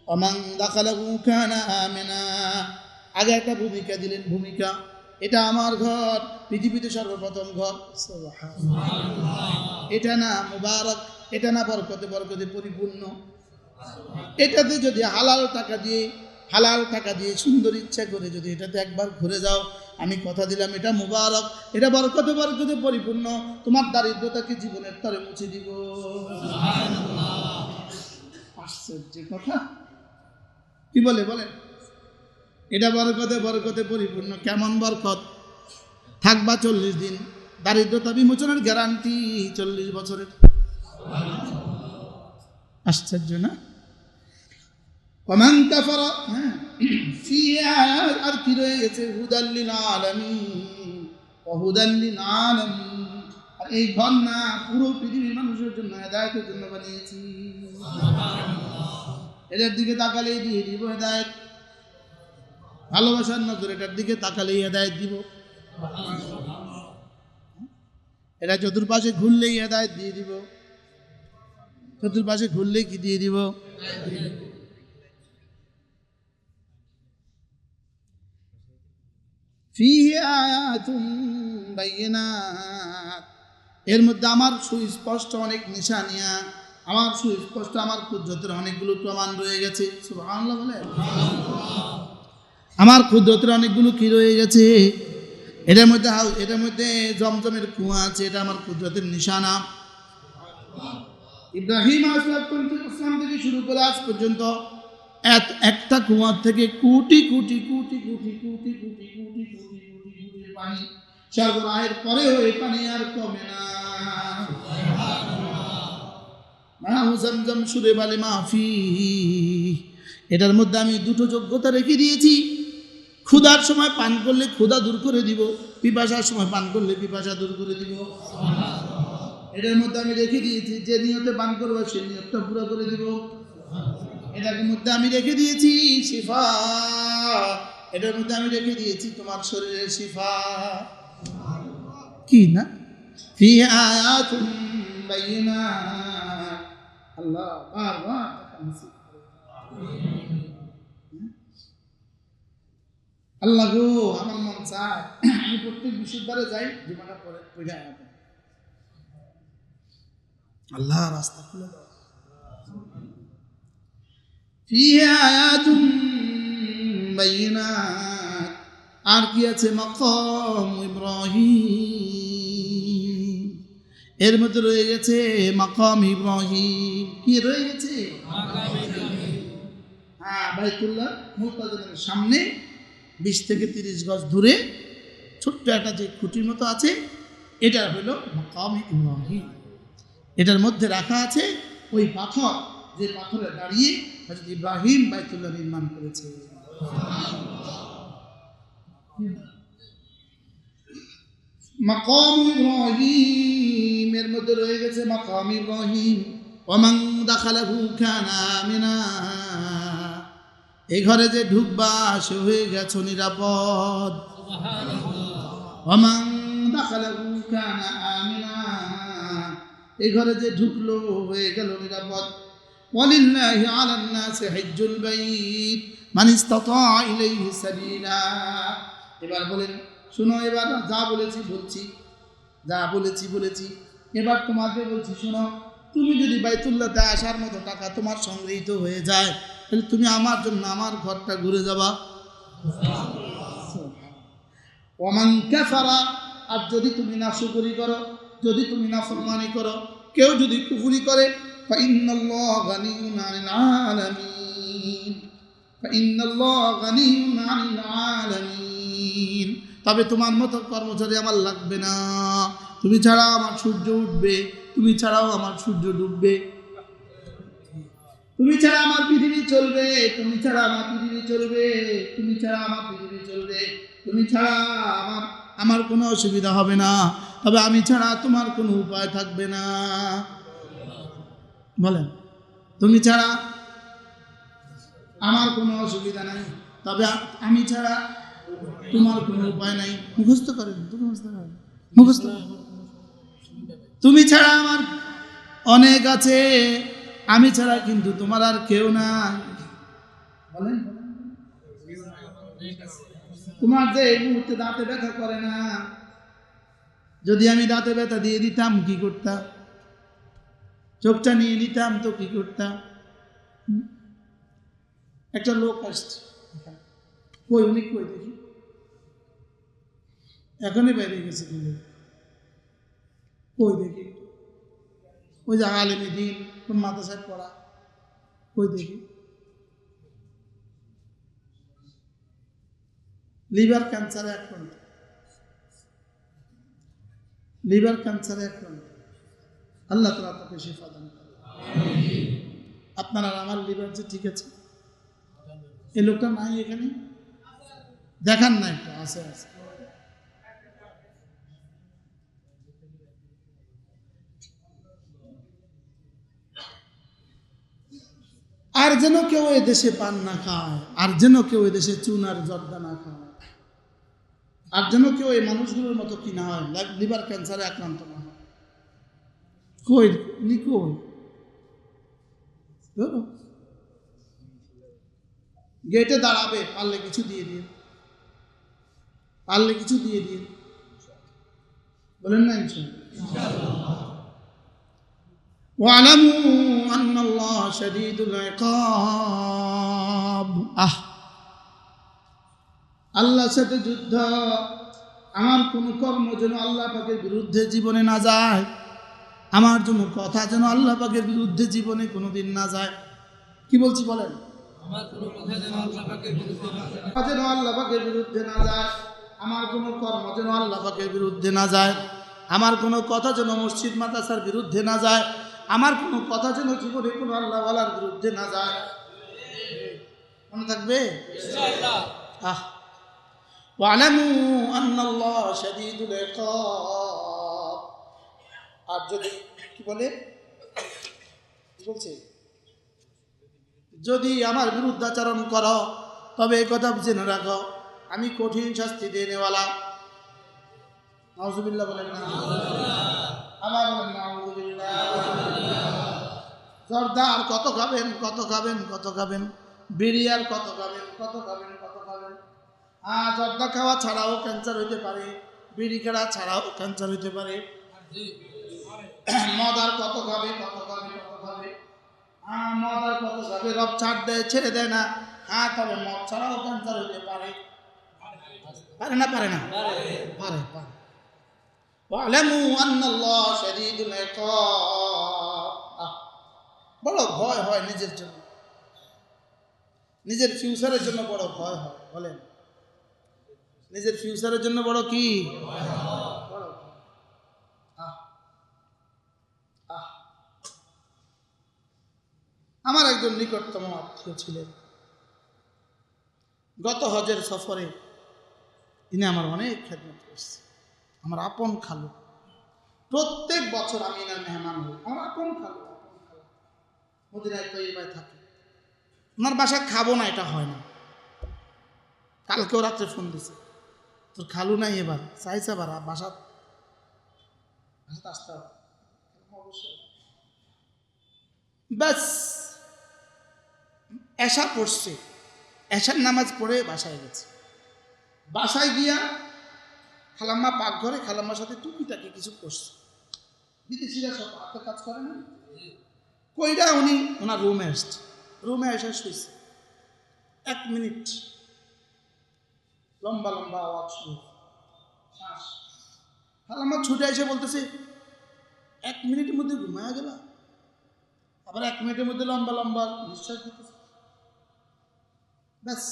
ওয়া মান দাখালাহু কানা আমিনা। আগে একটা ভূমিকা দিলেন, ভূমিকা এটা আমার ঘর, পৃথিবীতে সর্বপ্রথম ঘর। সুবহানাল্লাহ। এটা না মুবারক, এটা না বরকতে বরকতে পরিপূর্ণ। এটাতে যদি হালাল টাকা দিয়ে হালাল টাকা দিয়ে সুন্দর ইচ্ছা করে যদি এটাতে একবার ঘুরে যাও, আমি কথা দিলাম এটা মুবারক, এটা বরকতে বরকতে পরিপূর্ণ, তোমার দারিদ্রতাকে জীবনের তরে মুছে দিব। আশ্চর্য কথা, কি বলে বলেন? এটা বরকতে বরকতে পরিপূর্ণ। কেমন বরকত? থাকবা 40 দিন, দারিদ্রতা বিমোচনের গ্যারান্টি 40 বছরের। আশ্চর্য না? ওমান কাফারা, ফিহা আর কি রয়ে গেছে? হুদাল লিল আলামিন ওয়া হুদাল লিল আলামিন। আর এই ঘর না পুরো পৃথিবীর মানুষের জন্য, হেদায়েতের জন্য বানিয়েছি। এদের দিকে তাকালেই দিয়ে দিব হেদায়েত, ভালোবাসার নজর এটার দিকে তাকালেই হেদায়েত দিব। এটা চতুর্পাশে ঘুরলেই হেদায়েত দিয়ে দিব, চতুর্পাশে ঘুরলেই কি দিয়ে দিব? ফিহি আয়াতুম বাইয়িনাত, এর মধ্যে আমার সুস্পষ্ট অনেক নিশানিয়া, আমার সুস্পষ্ট আমার কুদরতের অনেকগুলো প্রমাণ রয়ে গেছে। সুবহানাল্লাহ বলে, আমার কুদরতের অনেকগুলো কি রয়ে গেছে? এটার মধ্যে জমজমের কুয়া আছে, এটা আমার কুদরতের নিশানা। ইব্রাহিম আলাইহিসসালাম থেকে শুরু করে আজ পর্যন্ত একটা কুয়া থেকে কোটি কোটি কোটি কোটি কোটি কোটি কোটি কোটি কোটি কোটি পানি সরবরাহের পরেও এই পানি আর কমে না। মাহু জমজম সুরে বালে মাফি, এটার মধ্যে আমি দুটো যোগ্যতা রেখে দিয়েছি। ক্ষুধার সময় পান করলে ক্ষুধা দূর করে দিব, পিপাসার সময় পান করলে পিপাসা দূর করে দিব। এটার মধ্যে আমি রেখে দিয়েছি যে নিয়তে পান করবো সেই নিয়তটা পুরো করে দিব। এটার মধ্যে আমি রেখে দিয়েছি শিফা, এটার মধ্যে আমি রেখে দিয়েছি তোমার শরীরের শিফা। কি না? ফি আয়াতুম বাইয়িনাত। আল্লাহ বারবার আল্লাহ গো, আমার মন চায় আমি প্রত্যেক বিশুদ্ধবারে যাই, জীবনে পরে পড়ে আল্লাহ রাস্তা খুলে দাও। ফিহা আয়াতুম বাইয়িনাত, আর কি আছে? মাকাম ইব্রাহিম, এর মধ্যে রয়ে গেছে মাকাম ইব্রাহিম। কি রয়ে গেছে? হ্যাঁ, বাইতুল্লাহ মুতাজ্জিমের সামনে 20 থেকে 30 গজ দূরে ছোট্ট একটা যে খুঁটির মতো আছে, এটা হলো মাকাম ইব্রাহিম। এটার মধ্যে রাখা আছে ওই পাথর, যে পাথরে দাঁড়িয়ে হযরত ইব্রাহিম বাইতুল্লাহ নির্মাণ করেছে। মাকাম ইব্রাহিম, এর মধ্যে রয়ে গেছে মাকাম ইব্রাহিম। ওমান দাখালাহু কানা আমিনা, এই ঘরে যে ঢুকবা সে হয়ে গেছো নিরাপদ। ওমান দাখালাহু কানা আমিনা, এই ঘরে যে ঢুকলো হয়ে গেল নিরাপদ। ওয়ালিল্লাহি আলান নাসি হিজ্জুল বাইত মান ইসতাতা ইলাইহি সাবিলা। এবার বলেন, শুনো, এবার যা বলেছি বলছি, যা বলেছি বলেছি, এবার তোমাকে বলছি শোনো। তুমি যদি বাইতুল্লাহতে আসার মতো টাকা তোমার সংগৃহীত হয়ে যায়, তাহলে তুমি আমার জন্য আমার ঘরটা ঘুরে যাবা। ওমান কাফারা, আর যদি তুমি নাশকরি করো, যদি তুমি নাফরমানি করো, কেউ যদি কুফরি করে, ফাইন্নাল্লাহ গানিয়্যুন আনিল আলামিন, ফাইন্নাল্লাহ গানিয়্যুন আনিল আলামিন, তবে তোমার মতো কর্মচারী আমার লাগবে না। তুমি ছাড়া আমার সূর্য উঠবে, তুমি ছাড়াও আমার সূর্য ডুববে, তুমি ছাড়া আমার পৃথিবী চলবে, তুমি ছাড়া আমার পৃথিবী চলবে, তুমি ছাড়া আমার পৃথিবী চলবে, তুমি ছাড়া আমার কোনো অসুবিধা হবে না, তবে আমি ছাড়া তোমার কোনো উপায় থাকবে না। বলেন, তুমি ছাড়া আমার কোনো অসুবিধা নাই, তবে আমি ছাড়া তোমার কোনো উপায় নাই। মুখস্থ করেন, মুখস্থ। তুমি ছাড়া আমার অনেক আছে, আমি ছাড়া কিন্তু তোমার আর কেউ না। বলেন, তোমার যে এই মুহূর্তে দাঁতে ব্যথা করে না, যদি আমি দাঁতে ব্যথা দিয়ে দিতাম কি করতাম? চোখটা নিয়ে নিতাম তো কি করতাম? একটা লোক আসছে, কই উনি কই দেখি, এখনই বাইরে গেছে কিন্তু কই দেখি, ওই যে আলেমী দিন কোন মাদ্রাসায় পড়া, কই দেখি। লিভার ক্যান্সারে আক্রান্ত, লিভার ক্যান্সারে আক্রান্ত, আল্লাহ তাআলা তাকে শিফা দান করেন। আপনার আর আমার লিভার যে ঠিক আছে, এই লোকটা নাই এখানে, দেখান না একটু, আছে আছে। আর যেন কেউ এ দেশে পান না খায়, আর যেন কেউ এ দেশে চুন আর জর্দা না খায়, আর যেন কেউ এই মানুষগুলোর মতো কি না হয়, লিভার ক্যান্সারে আক্রান্ত না হয়। কই উনি কই, গেটে দাঁড়াবে, পারলে কিছু দিয়ে দিন, পারলে কিছু দিয়ে দিন, বলেন না ইনশাআল্লাহ। ওয়ালামু আন্নাল্লাহ শাদীদুল ইকাব। আল্লাহর সাথে যুদ্ধ, আমার কোনো কর্ম যেন আল্লাহ পাকের বিরুদ্ধে জীবনে না যায়, আমার জন্য কথা যেন আল্লাহ পাকের বিরুদ্ধে জীবনে কোনোদিন না যায়। কি বলছি বলেন, আমার কোনো কথা যেন আল্লাহ পাকের বিরুদ্ধে না যায়, আমার কোনো কর্ম যেন আল্লাহ পাকের বিরুদ্ধে না যায়, আমার কোনো কথা যেন মসজিদ মাদ্রাসার বিরুদ্ধে না যায়, আমার কোনো কথা যেন জীবনে কোনো আল্লাহ ওয়ালার বিরুদ্ধে না যায়। মনে থাকবে ইনশাআল্লাহ। ওয়ালামু আন্নাল্লাহ শাদীদুল ইকাব। আর যদি কি বলে, কি বলছে, যদি আমার বিরুদ্ধাচরণ করো তবে এই কথা জেনে রাখো আমি কঠিন শাস্তি দিয়ে নেওয়ালা। নাউজুবিল্লাহ বলেন না, আবার বলেন নাউজুবিল্লাহ। জর্দা আর কত খাবেন, কত খাবেন, কত খাবেন, বিড়ি আর কত খাবেন, কত খাবেন, কত খাবেন। জর্দা খাওয়া ছাড়াও ক্যান্সার হইতে পারে, বিড়ি খেলা ছাড়াও ক্যান্সার হইতে পারে। মদ আর কত খাবে, কত খাবে, কত খাবে, মদ আর কত খাবে, রব ছাড় দেয়, ছেড়ে দেয় না। তবে মদ ছাড়াও ক্যান্সার হইতে পারে, পারে না, পারে না, পারে, পারে। ওয়ালামু আন্নাল্লাহ শাদীদুল ইকাব। বড় ভয় হয় নিজের জন্য, নিজের ফিউচারের জন্য বড় ভয় হয়। বলেন, নিজের ফিউচারের জন্য বড় কি বড় ভয়। আমার একজন নিকটতম আত্মীয় ছিলেন, গত হজের সফরে তিনি আমার অনেক খেদমত করছে, আমার আপন খালু। প্রত্যেক বছর আমি এনার মেহমান হই, আমার আপন খালু, আপন খালু মদিনায় তৈবায় থাকে। ওনার বাসায় খাবো না এটা হয় না। কালকেও রাত্রে ফোন দিছে, তোর খালু নাই এবার, চাইছে আবার বাসা আসতে হবে। অবশ্যই ব্যাস এশা পড়ছে, এশার নামাজ পড়ে বাসায় গেছে। বাসায় গিয়া খালাম্মা পাকঘরে খালাম্মার সাথে টুকিটাকি কিছু করছে। বিদেশিরা সব হাতে কাজ করে না, কইরা উনি ওনার রুমে আসছে, রুমে এসে শুয়েছে। 1 মিনিট লম্বা লম্বা আওয়াজ শুরু, খালাম্মা ছুটে এসে বলতেছে 1 মিনিটের মধ্যে ঘুমায়া গেল, আবার 1 মিনিটের মধ্যে লম্বা লম্বা নিঃশ্বাস দিতেছে। ব্যাস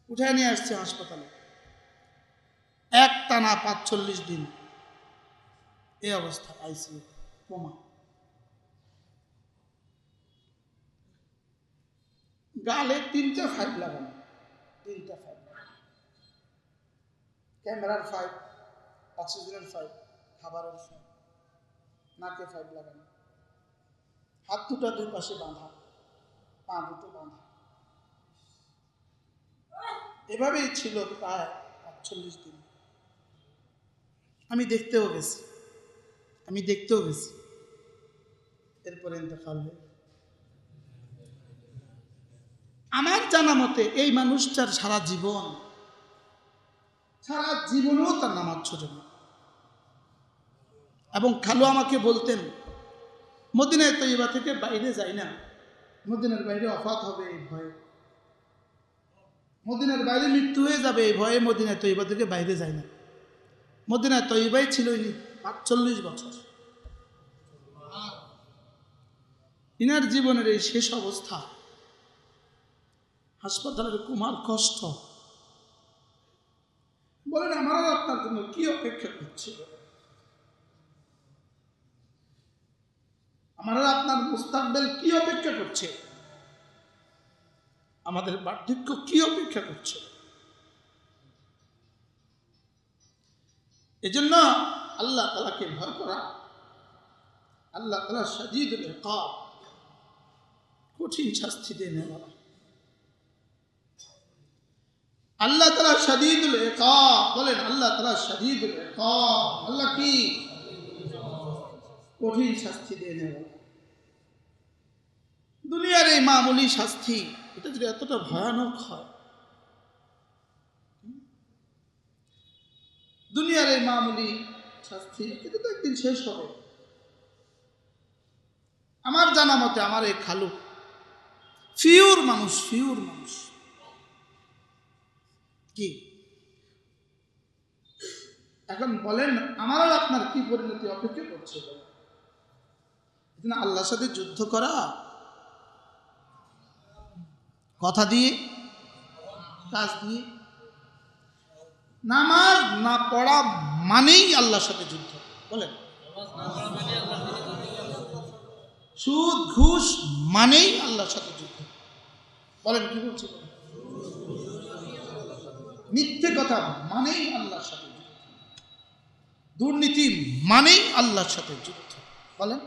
উঠায় নিয়ে আসছে হাসপাতালে, একটানা 45 দিন এই অবস্থা, আইসিইউ, কোমা। গালে 3টা ফাইভ লাগানো, 3টা ফাইভ, ক্যামেরার ফাইভ, অক্সিজেনের ফাইভ, খাবারের ফাইভ, নাকে ফাইভ লাগানো, হাত দুটা 2 পাশে বাঁধা, পা দুটো বাঁধা। এভাবেই ছিল প্রায় 45 দিন। আমি দেখতেও গেছি, এরপরে ইন্তেকাল হয়ে। আমার জানা মতে এই মানুষটার সারা জীবনেও তার নামাজ ছোটে না। এবং খালু আমাকে বলতেন, মদিনায় তৈবা থেকে বাইরে যাই না, মদিনার বাইরে অফাত হবে এই ভয়ে। মদিনার বাইরে মৃত্যু হয়ে যাবে এই ভয়ে মদিনায় তৈবা থেকে বাইরে যায় না। মদিনায় তৈবাই ছিল ৪৫ বছর। ইনার জীবনের এই শেষ অবস্থা, হাসপাতালের কুমার কষ্ট, বলেন আমার আপনার জন্য কি অপেক্ষা করছে? আমার আপনার মুস্তাকবেল কি অপেক্ষা করছে? আমাদের বার্ধক্য কি অপেক্ষা করছে? এজন্য আল্লাহ তাআলাকে ভয় করা, আল্লাহ তাআলা শাদীদুল ইকাব, কঠিন শাস্তি দেন। আল্লাহ তাআলা শাদীদুল ইকাব, বলেন আল্লাহ তাআলা শাদীদুল ইকাব। আল্লাহ কি কঠিন শাস্তি দেন। দুনিয়ার এই মামুলি শাস্তি, এটা যদি এতটা ভয়ানক হয়, দুনিয়ার এই মামুলি শাস্তি এটা তো একদিন শেষ হবে। আমার জানা মতে আমার এই খালু ফিউর মানুষ কি এখন বলেন আমার আর আপনার কি পরিণতি অপেক্ষা করছে? আল্লাহর সাথে যুদ্ধ করা, কথা দিয়ে কাজ দিয়ে, নামাজ না পড়া মানেই আল্লাহর সাথে যুদ্ধ। বলেন সুদ ঘুষ মানেই আল্লাহর সাথে যুদ্ধ। বলেন কি বলছি? মিথ্যে কথা মানেই আল্লাহর সাথে যুদ্ধ, দুর্নীতি মানেই আল্লাহর সাথে যুদ্ধ। বলেন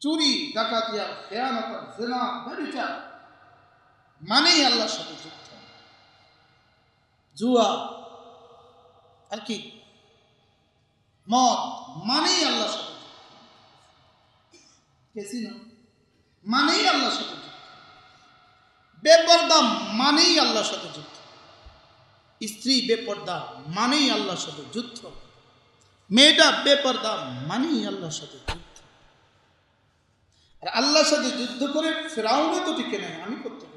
চুরি ডাকাতিয়া খেয়ানত জিনা ব্যভিচার মানেই আল্লাহর সাথে যুদ্ধ। জুয়া আর কি মদ মানেই আল্লাহর সাথে যুদ্ধ। ক্যাসিনো মানেই আল্লাহর সাথে যুদ্ধ। বেপরদা মানেই আল্লাহর সাথে যুদ্ধ। স্ত্রী বেপরদা মানেই আল্লাহর সাথে যুদ্ধ। মেয়েটা বেপরদা মানেই আল্লাহর সাথে যুদ্ধ। আর আল্লাহর সাথে যুদ্ধ করে ফেরাউনও তো টিকে নেয়, আমি করতে পারি।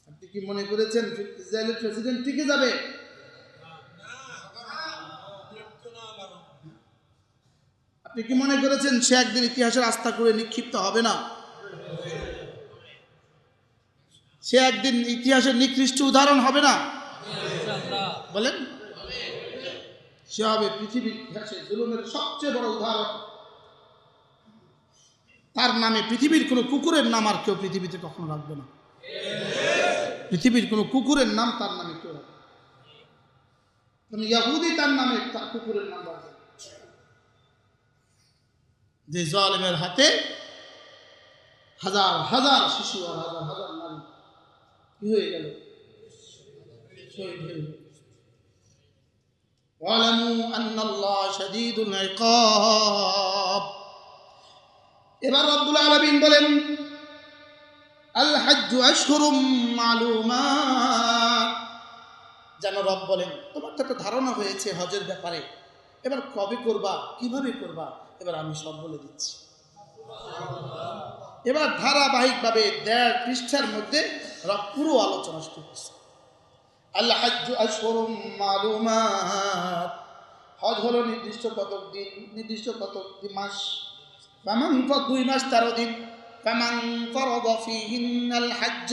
আপনি কি মনে করেছেন ইসরায়েলের প্রেসিডেন্ট টিকে যাবে? আপনি কি মনে করেছেন সে একদিন ইতিহাসের আস্থা করে নিক্ষিপ্ত হবে না? সে একদিন ইতিহাসের নিকৃষ্ট উদাহরণ হবে না? বলেন সে হবে পৃথিবীর ইতিহাসে জুলুমের সবচেয়ে বড় উদাহরণ। তার নামে পৃথিবীর কোনো কুকুরের নাম আর কেউ পৃথিবীতে কখনো রাখবে না। পৃথিবীর কোনো কুকুরের নাম তার নামে কেউ রাখবে না। ইহুদি তার নামে তার কুকুরের নাম রাখবে, যে জালেমের হাতে হাজার হাজার শিশু আর হাজার হাজার নারী কি হয়ে গেল, শহীদ হয়ে গেল। ওয়ালামু আন্নাল্লাহ শাদীদুল ইকাব। এবার রব্বুল আলামিন বলেন আল হজ্জু আশহুরুম মালুমাত। যেন রব বলেন তোমার তো একটা ধারণা হয়েছে হজের ব্যাপারে, এবার কবে করবা, কিভাবে করবা, এবার আমি সব বলে দিচ্ছি। এবার ধারাবাহিকভাবে ১.৫ পৃষ্ঠার মধ্যে রব পুরো আলোচনা শুরু করছে। আল হজ্জু আশহুরুম মালুমাত, হজ হলো নির্দিষ্ট কতক দিন, নির্দিষ্ট কতক মাস। ফামান ২ মাস ১৩ দিন। ফামান ফারাদা ফীহিন্নাল হজ্জ,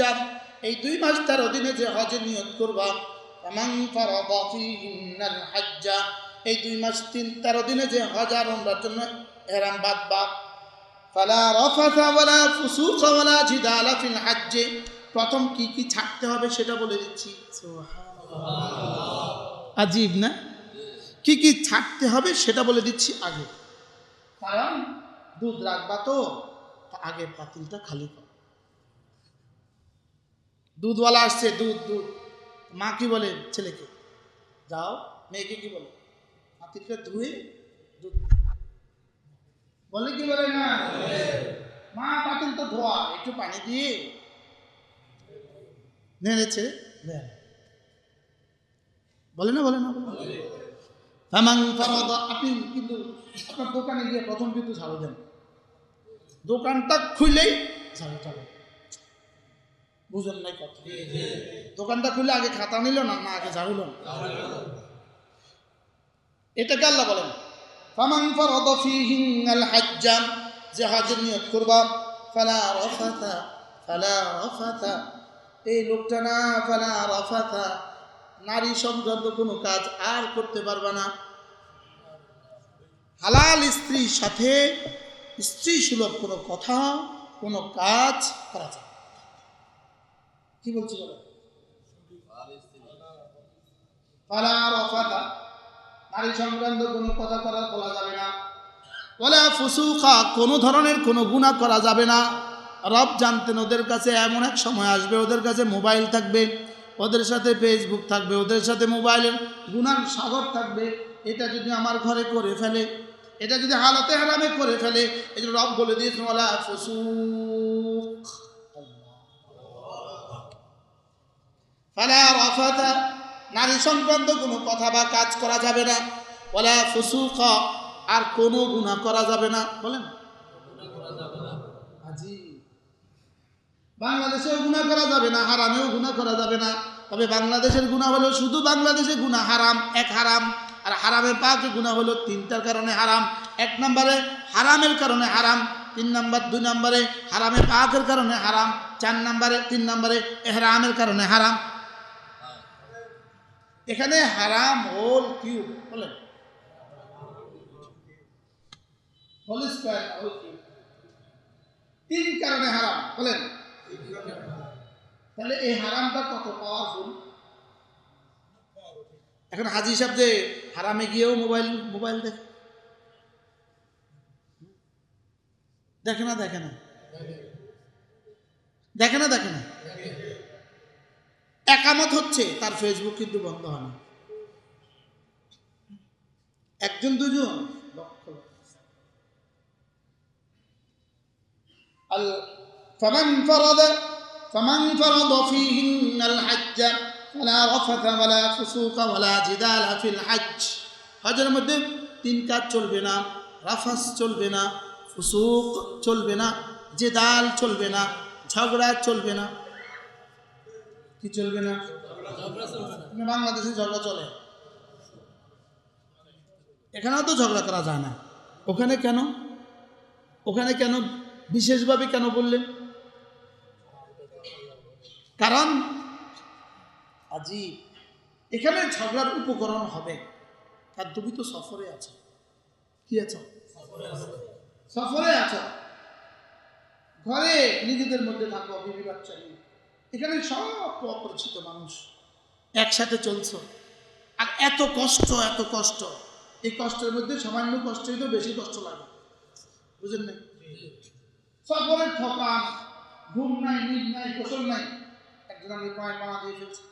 এই ২ মাস ১৩ দিনে যে হজে নিয়ত করবা। ফামান ফারাদা ফীহিন্নাল হজ্জ, এই ২ মাস ১৩ দিনে যে হজ আর উমরার জন্য ইহরাম বাঁধবা। ফালা রাফাথা ওয়ালা ফুসুকা ওয়ালা জিদালা ফিল হজ্জ, প্রথম কি কি ছাড়তে হবে সেটা বলে দিচ্ছি। সুবহানাল্লাহ, আজীব না? কি কি ছাড়তে হবে সেটা বলে দিচ্ছি আগে, কারণ দুধ রাখবা তো আগে পাতিলটা খালি কর। দুধওয়ালা আসছে, দুধ দুধ, মা কি বলে ছেলেকে, যাও, মেয়েকে কি বলে, পাতিলটা ধুয়ে দুধ বলে, কি বলে না? মা পাতিল তো ধোয়া, একটু পানি দিয়ে নেড়েছে, বলে না? বলে না? আপনি কিন্তু আপনার দোকানে গিয়ে প্রথম কিন্তু ঝাড়ু দেন, দোকানটা খুলেই ঝাড়ু ঝাড়ু, বুঝেন নাই কথা? দোকানটা খুলে আগে খাতা নিল না, না আগে ঝাড়ু না? এটাকে আল্লাহ বলেন ফামান ফারাদা ফীহিন্নাল হাজ্জা, যে হজের নিয়ত করবা, ফালা রাফাথা ফালা রাফাথা, এই লোকটা না ফালা রাফাথা, নারী সংক্রান্ত কোনো কাজ আর করতে পারবা না। হালাল স্ত্রীর সাথে স্ত্রী সুলভ কোনো কথা কোনো কাজ করা যায়। কি বলছি বলো? ফালা রাফাথা, নারী সংক্রান্ত কোনো কথা বলা যাবে না। ওয়ালা ফুসুকা, কোনো ধরনের কোনো গুনাহ করা যাবে না। রব জানতেন ওদের কাছে এমন এক সময় আসবে, ওদের কাছে মোবাইল থাকবে, ওদের সাথে ফেসবুক থাকবে, ওদের সাথে মোবাইলের গুনার সাগর থাকবে। এটা যদি আমার ঘরে করে ফেলে, এটা যদি হালাতে হারামে করে ফেলে, এই জন্য রব বলে দিয়েছেন ওয়ালা ফুসুক ফালা রাফাথা, নারী সংক্রান্ত কোনো কথা বা কাজ করা যাবে না। ওয়ালা ফুসুকা, আর কোনো গুনাহ করা যাবে না। বলেন আজি বাংলাদেশেও গুনাহ করা যাবে না, হারামেও গুনাহ করা যাবে না। তবে বাংলাদেশের গুনাহ হলো শুধু বাংলাদেশে গুনাহ হারাম, এক হারাম। আর হারামে পাক গুনাহ হলো তিনটার কারণে হারাম। এক নম্বরে হারামের কারণে হারাম, 2 নম্বরে হারামে পাকের কারণে হারাম, 3 নম্বরে ইহরামের কারণে হারাম। এখানে হারাম হোল কিউব, বলেন হোল স্কয়ার, হোল কিউব, 3 কারণে হারাম। বলেন তাহলে এই হারামটা কত পাওয়ারফুল। এখন হাজী সাহেব যে হারামে গিয়েও মোবাইল দেখে না একামত হচ্ছে, তার ফেসবুক কিন্তু বন্ধ হয় না। একজন দুজন ফামান ফারাদা ফীহিন্নাল হাজ্জ ফালা রাফাথা ওয়ালা ফুসুকা ওয়ালা জিদালা ফিল হজ্জ। হজের মধ্যে 3 কাজ চলবে না, রাফাস চলবে না, ফুসুক চলবে না, জিদাল চলবে না, ঝগড়া চলবে না। কি চলবে না? বাংলাদেশে ঝগড়া চলে, এখানেও তো ঝগড়া করা যায় না। ওখানে কেন বিশেষভাবে কেন বললেন? কারণ আজি এখানে ঝগড়ার উপকরণ হবে। আর তুমি তো সফরে আছো। কি আছো? সফরে আছো, ঘরে নিজেদের মধ্যে থাকো, বিবি বাচ্চা নিয়ে। এখানে সব অপরিচিত মানুষ একসাথে চলছো, আর এত কষ্ট, এই কষ্টের মধ্যে সামান্য কষ্টই তো বেশি কষ্ট লাগে, বুঝেন না? সফরের থকান, ঘুম নাই, নিদ নাই, গোসল নাই। একজন আমি পায়ে মারা দিয়ে ফেলছি,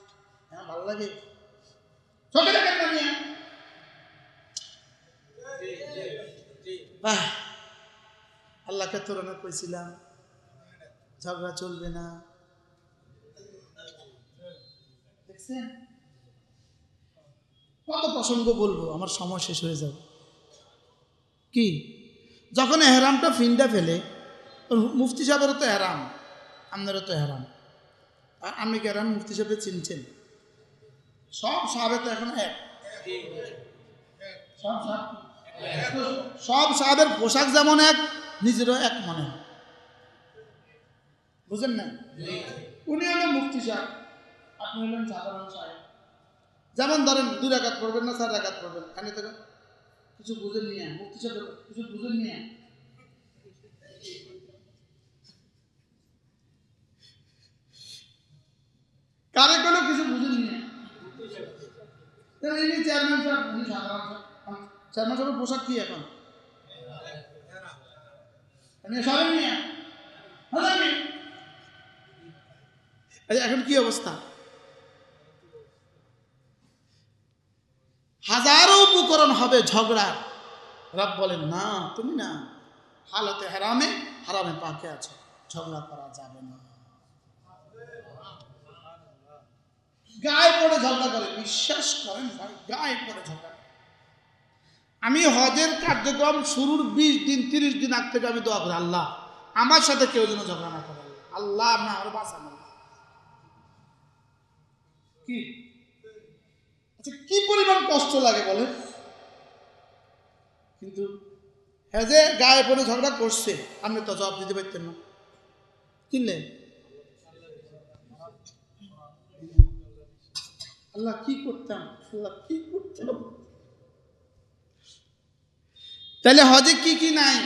হ্যাঁ ভালো লাগে, চোখে দেখেন না নিয়ে আল্লাহকে তোরণা কইছিলাম ঝগড়া চলবে না। দেখছেন কত প্রসঙ্গ বলবো, আমার সময় শেষ হয়ে যাবে। কি যখন এহরামটা ফিনটা ফেলে, মুফতি সাহেবেরও তো এহরাম, আপনারও তো এহরাম, আর আপনি কি এহরাম মুফতি সাহেব চিনছেন? সব সাহাবে তো এখন এক, সব সাহাবের পোশাক যেমন এক, নিজেরও এক মনে হয়, বুঝেন না? উনি হলেন মুফতি সাহেব, আপনি হলেন সাধারণ সাহেব। যেমন ধরেন 2 রাকাত পড়বেন না 4 রাকাত পড়বেন, এখানে তো কিছু বুঝেন নিয়ে, মুফতি সাহেব কিছু বুঝেন নিয়ে, কারে কোনো কিছু বুঝেন নিয়ে। ইনি চেয়ারম্যান সাহেব, উনি সাধারণ সাহেব। চেয়ারম্যান সাহেবের পোশাক কি এখন? এখন কি অবস্থা? হাজারো উপকরণ হবে ঝগড়ার। রব বলেন না, তুমি না হালতে হারামে পাকে আছো, ঝগড়া করা যাবে না। গায়ে পড়ে ঝগড়া করে, বিশ্বাস করেন ভাই, গায়ে পড়ে ঝগড়া। আমি হজের কার্যক্রম শুরুর 20 দিন 30 দিন আগ থেকে আমি দোয়া করি, আল্লাহ আমার সাথে কেউ যেন ঝগড়া না করে। আল্লাহ আপনি আরো বাঁচানো। কি আচ্ছা, কি পরিমাণ কষ্ট লাগে বলে। কিন্তু হ্যাঁ, যে গায়ে পড়ে ঝগড়া করছে, আপনি তো জবাব দিতে পারতেন না। কিনলেন আল্লাহ কি করতাম, আল্লাহ কি করতাম। তাহলে হজে কি কি নাই?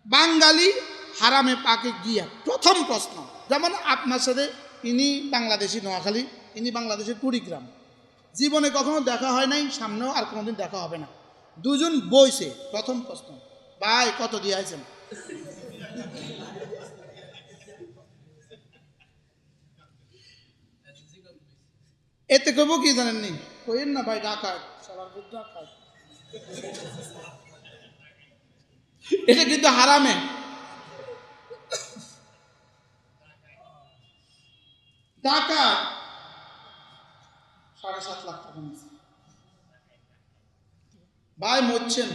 বাঙালি হারামে পাকে গিয়া প্রথম প্রশ্ন, যেমন আপনার সাথে ইনি বাংলাদেশি নোয়াখালী, ইনি বাংলাদেশের কুড়িগ্রাম, জীবনে কখনো দেখা হয় নাই, সামনেও আর কোনোদিন দেখা হবে না। দুজন বইছে, প্রথম প্রশ্ন, ভাই কত দিয়ে আইছেন? এতে কব কি জানেননি? কইেন না ভাই ডাকাত, সবার ডাকাত। এটা কিন্তু হারামে। ডাকাত 7.5 লাখ টাকা নিয়েছে। ভাই মরছেন,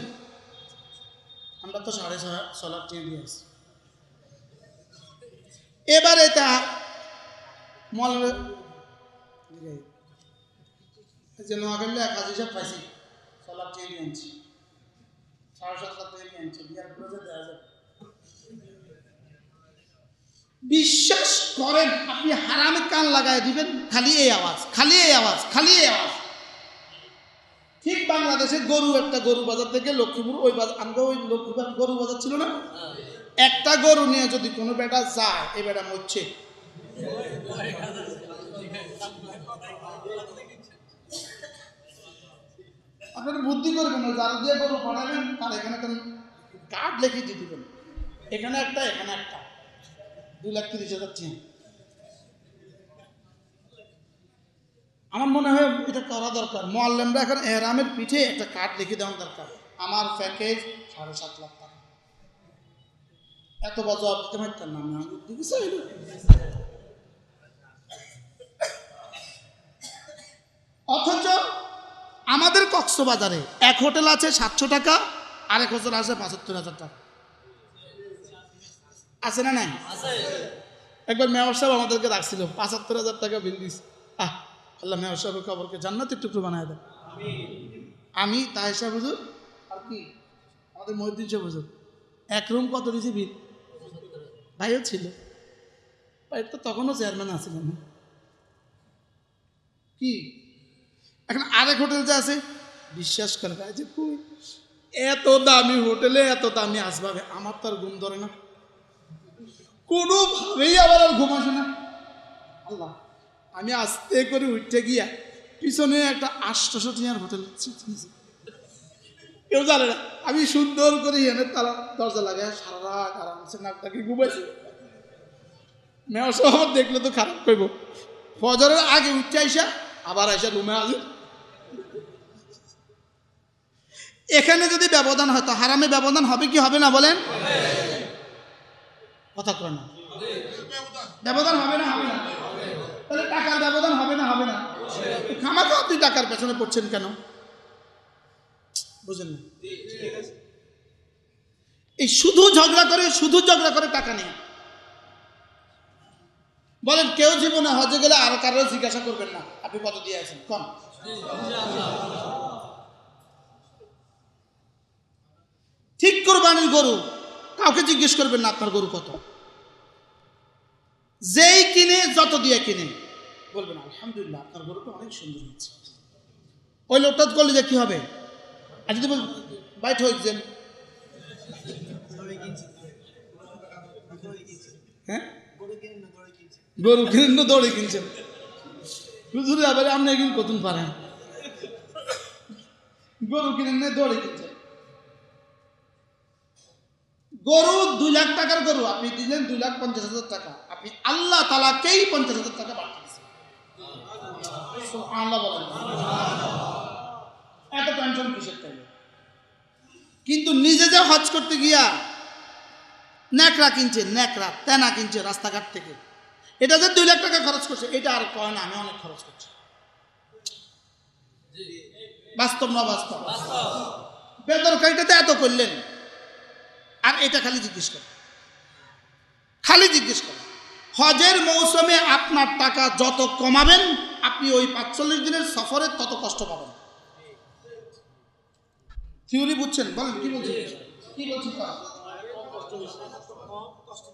আমরা তো 6.5 লাখ টাকা দিয়ে আসি। এবার এটা মলের যে নোয়াখালী এক হাজি সাহেব পাইছি, 6 লাখ টাকা দিয়ে আনছি, 7.5 লাখ টাকা দিয়ে আনছি, বিয়ার করে দেওয়া যাবে। বিশ্বাস করেন, আপনি হারামে কান লাগাই দিবেন, খালি এই আওয়াজ, খালি এই আওয়াজ, খালি এই আওয়াজ। ঠিক বাংলাদেশে গরু, একটা গরু বাজার থেকে লক্ষ্মীপুর, ওই বাজার, আমরা ওই লক্ষ্মীপুর গরু বাজার ছিল না, একটা গরু নিয়ে যদি কোনো বেটা যায়, এই বেটা মরছে। আপনারা বুদ্ধি করবেন না, যারা দিয়ে গরু বানাবেন তার এখানে একটা কার্ড লিখে দিয়ে দিবেন, এখানে একটা, এখানে একটা, 2,30,000 টাকা। আমার মনে হয় এটা করা দরকার। মোয়াল্লেমরা এখন এহরামের পিঠে একটা কার্ড লিখে দেওয়া দরকার, আমার প্যাকেজ 7.5 লাখ টাকা। এত বছর দিতে পারতেন না, আমি দিকে অথচ আমাদের কক্সবাজারে এক হোটেল আছে 700 টাকা, আরেক হোটেল আছে 75,000 টাকা। আছে না নাই? একবার মেয়র সাহেব আমাদেরকে রাখছিল, 75,000 টাকা বিল দিস। আল্লাহ মেয়র সাহেবের খবরকে জান্নাতের টুকরো বানায় দেয়। আমি তাই সাহেব হুজুর আর কি আমাদের মহিউদ্দিন সাহেব হুজুর, এক রুম কত দিয়েছি বিল? ভাইও ছিল, ভাই তো তখনও চেয়ারম্যান আছিলেন। কি এখন আরেক হোটেল যে আছে, বিশ্বাস করে ভাই, যে এত দামি হোটেলে এত দামি আসবাবে, আমার তো আর ঘুম ধরে না, কোনোভাবেই আবার আর ঘুম আসে না। আল্লাহ, আমি আস্তে করে উঠতে গিয়া পিছনে একটা 800 টাকার হোটেল, কেউ জানে না, আমি সুন্দর করে এনে তারা দরজা লাগায় সারা রাত আরামসে নাকটাকে ঘুমাইছি। মেয়র সাহেব দেখলে তো খারাপ করবো, ফজরের আগে উঠতে আইসা আবার আইসা রুমে আসে। এখানে যদি ব্যবধান হয় তো হারামে ব্যবধান হবে কি হবে না বলেন? কথা কয় না, ব্যবধান হবে না, হবে না? তাহলে টাকার ব্যবধান হবে না, হবে না? খামাখা আপনি টাকার পেছনে পড়ছেন কেন? বুঝেন না? এই শুধু ঝগড়া করে, শুধু ঝগড়া করে টাকা নেই। বলেন, কেউ জীবনে হজে গেলে আর কারো জিজ্ঞাসা করবেন না আপনি কত দিয়ে আছেন, কম। ঠিক কোরবানির গরু কাউকে জিজ্ঞেস করবেন না আপনার গরু কত। যেই কিনে, যত দিয়ে কিনে, বলবেন আলহামদুলিল্লাহ আপনার গরুটা অনেক সুন্দর হচ্ছে। ওই লোকটা করলে যে কি হবে? আর যদি বল বাইট হয়েছেন, হ্যাঁ গরু কিনেন না দৌড়ে কিনছেন, হুজুরে আবার আপনি এখন কতদিন পারেন, গরু কিনেন না দৌড়ে কিনছেন। গরু 2 লাখ টাকার গরু আপনি দিলেন 2,50,000 টাকা, আপনি আল্লাহ তাআলাকেই 50,000 টাকা বাড়িয়েছেন। সুবহানাল্লাহ বলেন, এত টেনশন কিসের? তাইলে কিন্তু নিজে যে হজ করতে গিয়া ন্যাকড়া কিনছে, ন্যাকড়া তেনা কিনছে রাস্তাঘাট থেকে, এটা যে 2 লাখ টাকা খরচ করছে, এটা আর কয় না আমি অনেক খরচ করছি। বাস্তব না বাস্তব? বেদরকারিটাতে এত করলেন, আর এটা খালি জিজ্ঞেস করেন, খালি জিজ্ঞেস করেন। হজের মৌসুমে আপনার টাকা যত কমাবেন, আপনি ওই 45 দিনের সফরে তত কষ্ট পাবেন। থিওরি বুঝছেন? বলেন কি বলছি, কি বলছি?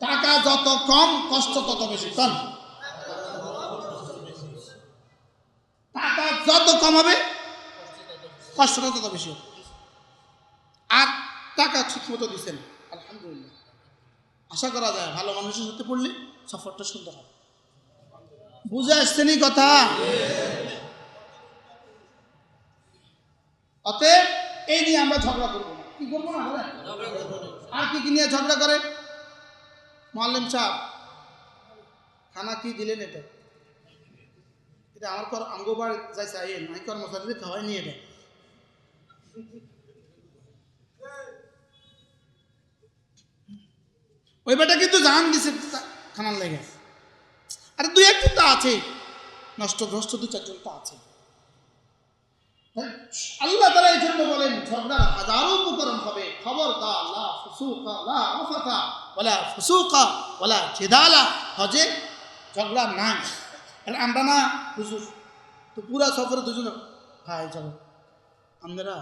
টাকা যত কম, কষ্ট তত বেশি। কম টাকা যত কম হবে, কষ্টটা তত বেশি হবে। আর টাকা ঠিক মতো দিচ্ছেন, আলহামদুলিল্লাহ, আশা করা যায় ভালো মানুষের সাথে পড়লে সফরটা সুন্দর হবে। বুঝে আসছেনই কথা? অতএব এই নিয়ে আমরা ঝগড়া করবো না। কি করবো না? বলেন। আর কি নিয়ে ঝগড়া করে? মুআল্লিম সাহেব খানা কি দিলেন? এটা এটা আমার কর আঙ্গোবার যাই চাইয়েন আমি কর্মচারীদের খাওয়াই নিয়ে এটা। ওই বেটা কিন্তু জান দিছে খানার লেগে। আরে দুই একজন তো আছে নষ্ট ভ্রষ্ট, দু চারজন তো আছে। আল্লাহ তাআলা এই জন্য বলেন ঝগড়ার হাজারো উপকরণ হবে। খবরদার, লা ফুসুকা লা রাফাতা ওয়ালা ফুসুকা ওয়ালা জিদালা। হজে ঝগড়া নাই। আর আমরা না হুজুর তো পুরা সফরে দুজন ভাই যাবো, আমরা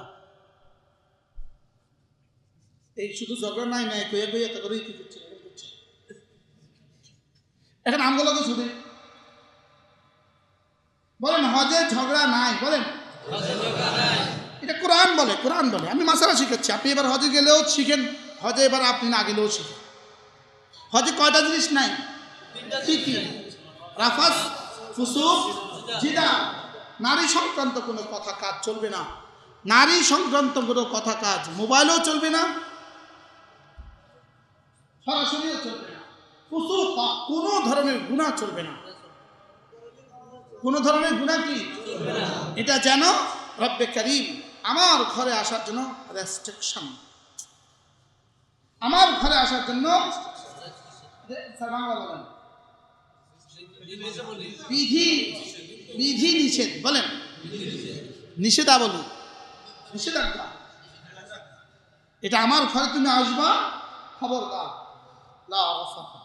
এই শুধু ঝগড়া নাই নাই কয়ে কয়ে এত করে কি করছে এখন আমগুলোকে শুধু বলেন হজে ঝগড়া নাই। বলেন এটা কোরআন বলে, কোরআন বলে। আমি মাসালা শিখাচ্ছি, আপনি এবার হজে গেলেও শিখেন, হজে এবার আপনি না গেলেও শিখেন। হজে কয়টা জিনিস নাই? কি কি? রাফাস, ফুসুক, জিদা। নারী সংক্রান্ত কোনো কথা কাজ চলবে না। নারী সংক্রান্ত কোনো কথা কাজ মোবাইলেও চলবে না, সরাসরিও চলবে না। ফুসুক, কোনো ধরনের গুনাহ চলবে না। কোনো ধরনের গুনাহ কি? এটা যেন রব্বে কারীম আমার ঘরে আসার জন্য রেস্ট্রিকশন, আমার ঘরে আসার জন্য বিধি বিধি নিষেধ। বলেন নিষেধাবলী, নিষেধাজ্ঞা। এটা আমার ঘরে তুমি আসবা, খবরদার, লা রাফাতা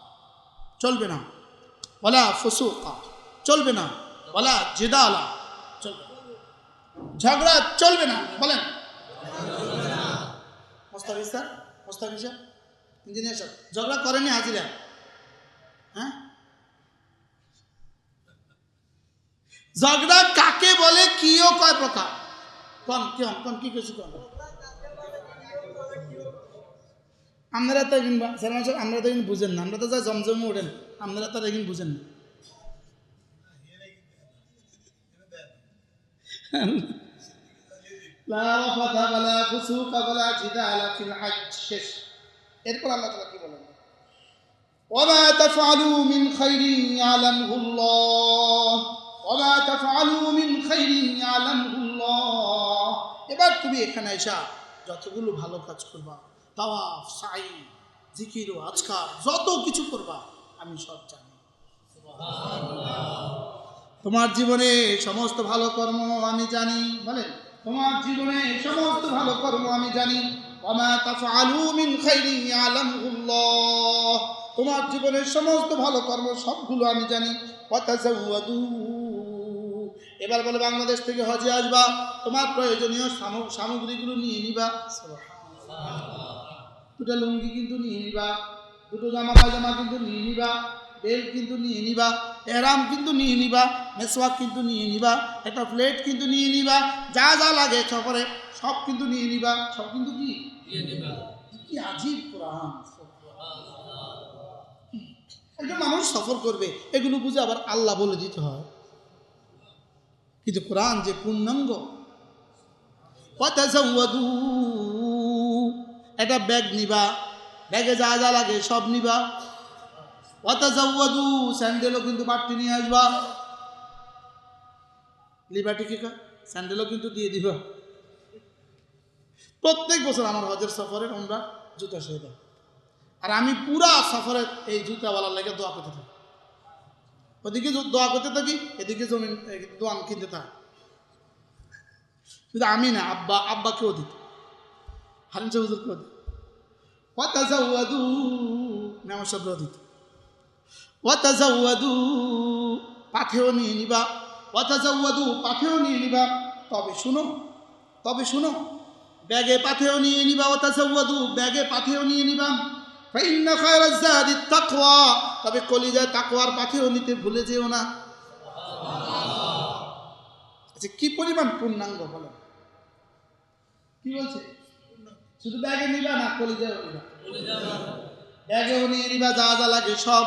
চলবে না, ওয়ালা ফুসুকা চলবে না, ওয়ালা জিদালা চলবে না, ঝগড়া চলবে না। বলেন Mostafiz sir, Mostafiz sir, engineer sir ঝগড়া করেনি হাজিরা? হ্যাঁ, ঝগড়া কাকে বলে, কিও কয় প্রকার? কোন কোন কি কিছু কোন? আপনারা তো আমরা তো বুঝেন না, আমরা তো যা জমজমে ওঠেন, আপনারা তো এখানে বুঝেন না। এরপর আল্লাহ তাআলা কি বলেন? ওয়ামা তাফআলু মিন খাইরিন ইয়ালামুল্লাহ, ওয়ামা তাফআলু মিন খাইরিন ইয়ালামুল্লাহ। এবার তুমি এখানে এসা যতগুলো ভালো কাজ করবা, তাওয়াফ, সাই, জিকির, আজকার, যত কিছু করবা আমি সব জানি। তোমার জীবনে সমস্ত ভালো কর্ম আমি জানি। বলেন তোমার জীবনে সমস্ত ভালো কর্ম আমি জানি। ওয়ামা তাফআলু মিন খাইরিন ইয়ালামুল্লাহ, তোমার জীবনের সমস্ত ভালো কর্ম সবগুলো আমি জানি। ওয়াতাজাওয়াদু, এবার বলে বাংলাদেশ থেকে হজে আসবা, তোমার প্রয়োজনীয় সামগ্রীগুলো নিয়ে নিবা। দুটো লুঙ্গি কিন্তু নিয়ে নিবা, দুটো জামা পায়জামা কিন্তু নিয়ে নিবা, বেল্ট কিন্তু নিয়ে নিবা, এহরাম কিন্তু নিয়ে নিবা, মেসওয়াক কিন্তু নিয়ে নিবা, একটা প্লেট কিন্তু নিয়ে নিবা, যা যা লাগে সফরে সব কিন্তু নিয়ে নিবা। সব কিন্তু কি নিয়ে নিবা? কি আজীব কোরআন! একজন মানুষ সফর করবে, এগুলো বুঝে আবার আল্লাহ বলে দিতে হয়, কিন্তু কোরআন যে পূর্ণাঙ্গ। ওয়াতাজাওয়াদু, একটা ব্যাগ নিবা, ব্যাগে যা যা লাগে সব নিবা। ওয়াতাজাওয়াদু, স্যান্ডেলও কিন্তু বাড়তি নিয়ে আসবা। লিবার্টি কি স্যান্ডেলও কিন্তু দিয়ে দিবা। প্রত্যেক বছর আমার হজের সফরের আমরা জুতা সহ দেয়, আর আমি পুরা সফরে এই জুতাওয়ালার লেগে দোয়া করতে থাকি। ওদিকে দোয়া করতে থাকি, এদিকে জমিন দোয়ান কিনতে থাকি। শুধু আমি না, আব্বাকেও দিত, হারিম সাহেব হুজুরকেও দিত। ওয়াতাজাওয়াদু মেমর সাহেবরাও দিত। ওয়াতাজাওয়াদু পাথেও নিয়ে নিবা, ওয়াতাজাওয়াদু পাথেও নিয়ে নিবা। তবে শুনো ব্যাগে পাথেও নিয়ে নিবা, ওয়াতাজাওয়াদু ব্যাগে পাথেও নিয়ে নিবা। ফাইন্না খায়রাজ যাদিত তাকওয়া, তবে কলিজায় তাকওয়ার পাথেও নিতে ভুলে যেও না। আচ্ছা, কি পরিমাণ পূর্ণাঙ্গ বলেন? কি বলছে? শুধু ব্যাগে নিবা না, কলিজায়ও নিবা? ব্যাগেও নিয়ে নিবা যা যা লাগে সব,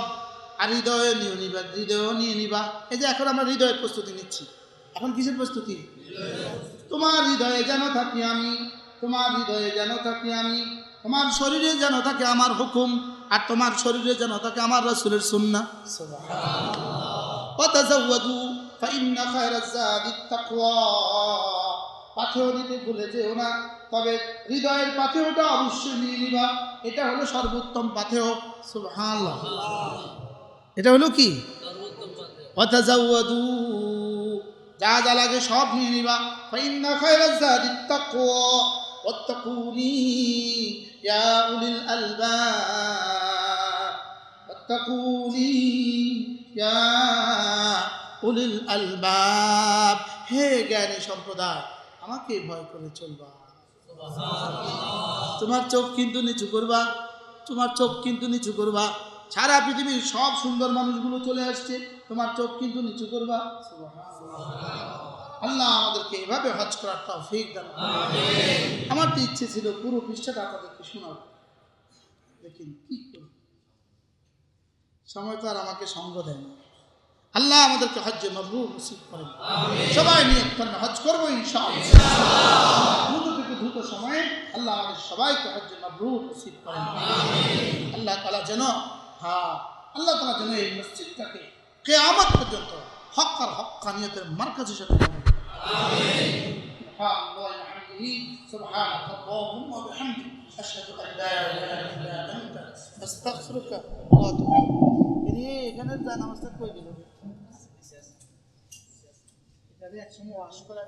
আর হৃদয়ে নিয়ে নিবা, হৃদয়েও নিয়ে নিবা। এই যে এখন আমরা হৃদয়ের প্রস্তুতি নিচ্ছি, এখন কিসের প্রস্তুতি? তোমার হৃদয়ে যেন থাকি আমি, তোমার হৃদয়ে যেন থাকি আমি, তোমার শরীরে যেন থাকে আমার হুকুম, আর তোমার শরীরে যেন থাকে আমার রাসূলের সুন্নাহ। সুবহানাল্লাহ। ওয়াতাজাওয়াদু ফাইন্না খায়রাজ যাদিত তাকওয়া, পাথেও নিতে ভুলে যেও না, তবে হৃদয়ের পাথেওটা অবশ্যই নিয়ে নিবা। এটা হলো সর্বোত্তম পাথেও। সুবহানাল্লাহ। এটা হলো কি? ওয়াতাজাওয়াদু যা যা লাগে সব নিয়ে নিবা। ফাইন্না খায়রাজ যাদিত তাকওয়া ওয়াত্তাকুনি ইয়া উলিল আলবাব, ওয়াত্তাকুনি ইয়া উলিল আলবাব, হে জ্ঞানী সম্প্রদায়, আমাকে ভয় করে চলবা। তোমার চোখ কিন্তু নিচু করবা, তোমার চোখ কিন্তু নিচু করবা। সারা পৃথিবীর সব সুন্দর মানুষগুলো চলে আসছে, তোমার চোখ কিন্তু নিচু করবা। আল্লাহ আমাদেরকে এভাবে হজ করার তৌফিক দান করুন। আমার তো ইচ্ছে ছিল পুরো পৃষ্ঠাটা আপনাদেরকে শোনাবো, লেকিন কি করি, সময় তো আর আমাকে সঙ্গ দেয় না। আল্লাহ আমাদেরকে হজ্জে মাবরুর নসিব করেন। সবাই নিয়ত করেন হজ করবো ইনশাআল্লাহ। দ্রুত থেকে দ্রুত সময়ে আল্লাহ আমাদের সবাইকে হজ্জে মাবরুর নসিব করেন। আল্লাহ তাআলা যেন আল্লাহ তাআলা যেন এই মসজিদটাকে কিয়ামত পর্যন্ত হক আর হক্কানিয়তের মারকাজ হিসেবে করেন। আমিন। سبحانك اللهم وبحمدك أشهد أن لا إله إلا أنت أستغفرك وأتوب إليك। এখানে যা নামাজটা কই দিল এটা এক সময় ওয়াশ করা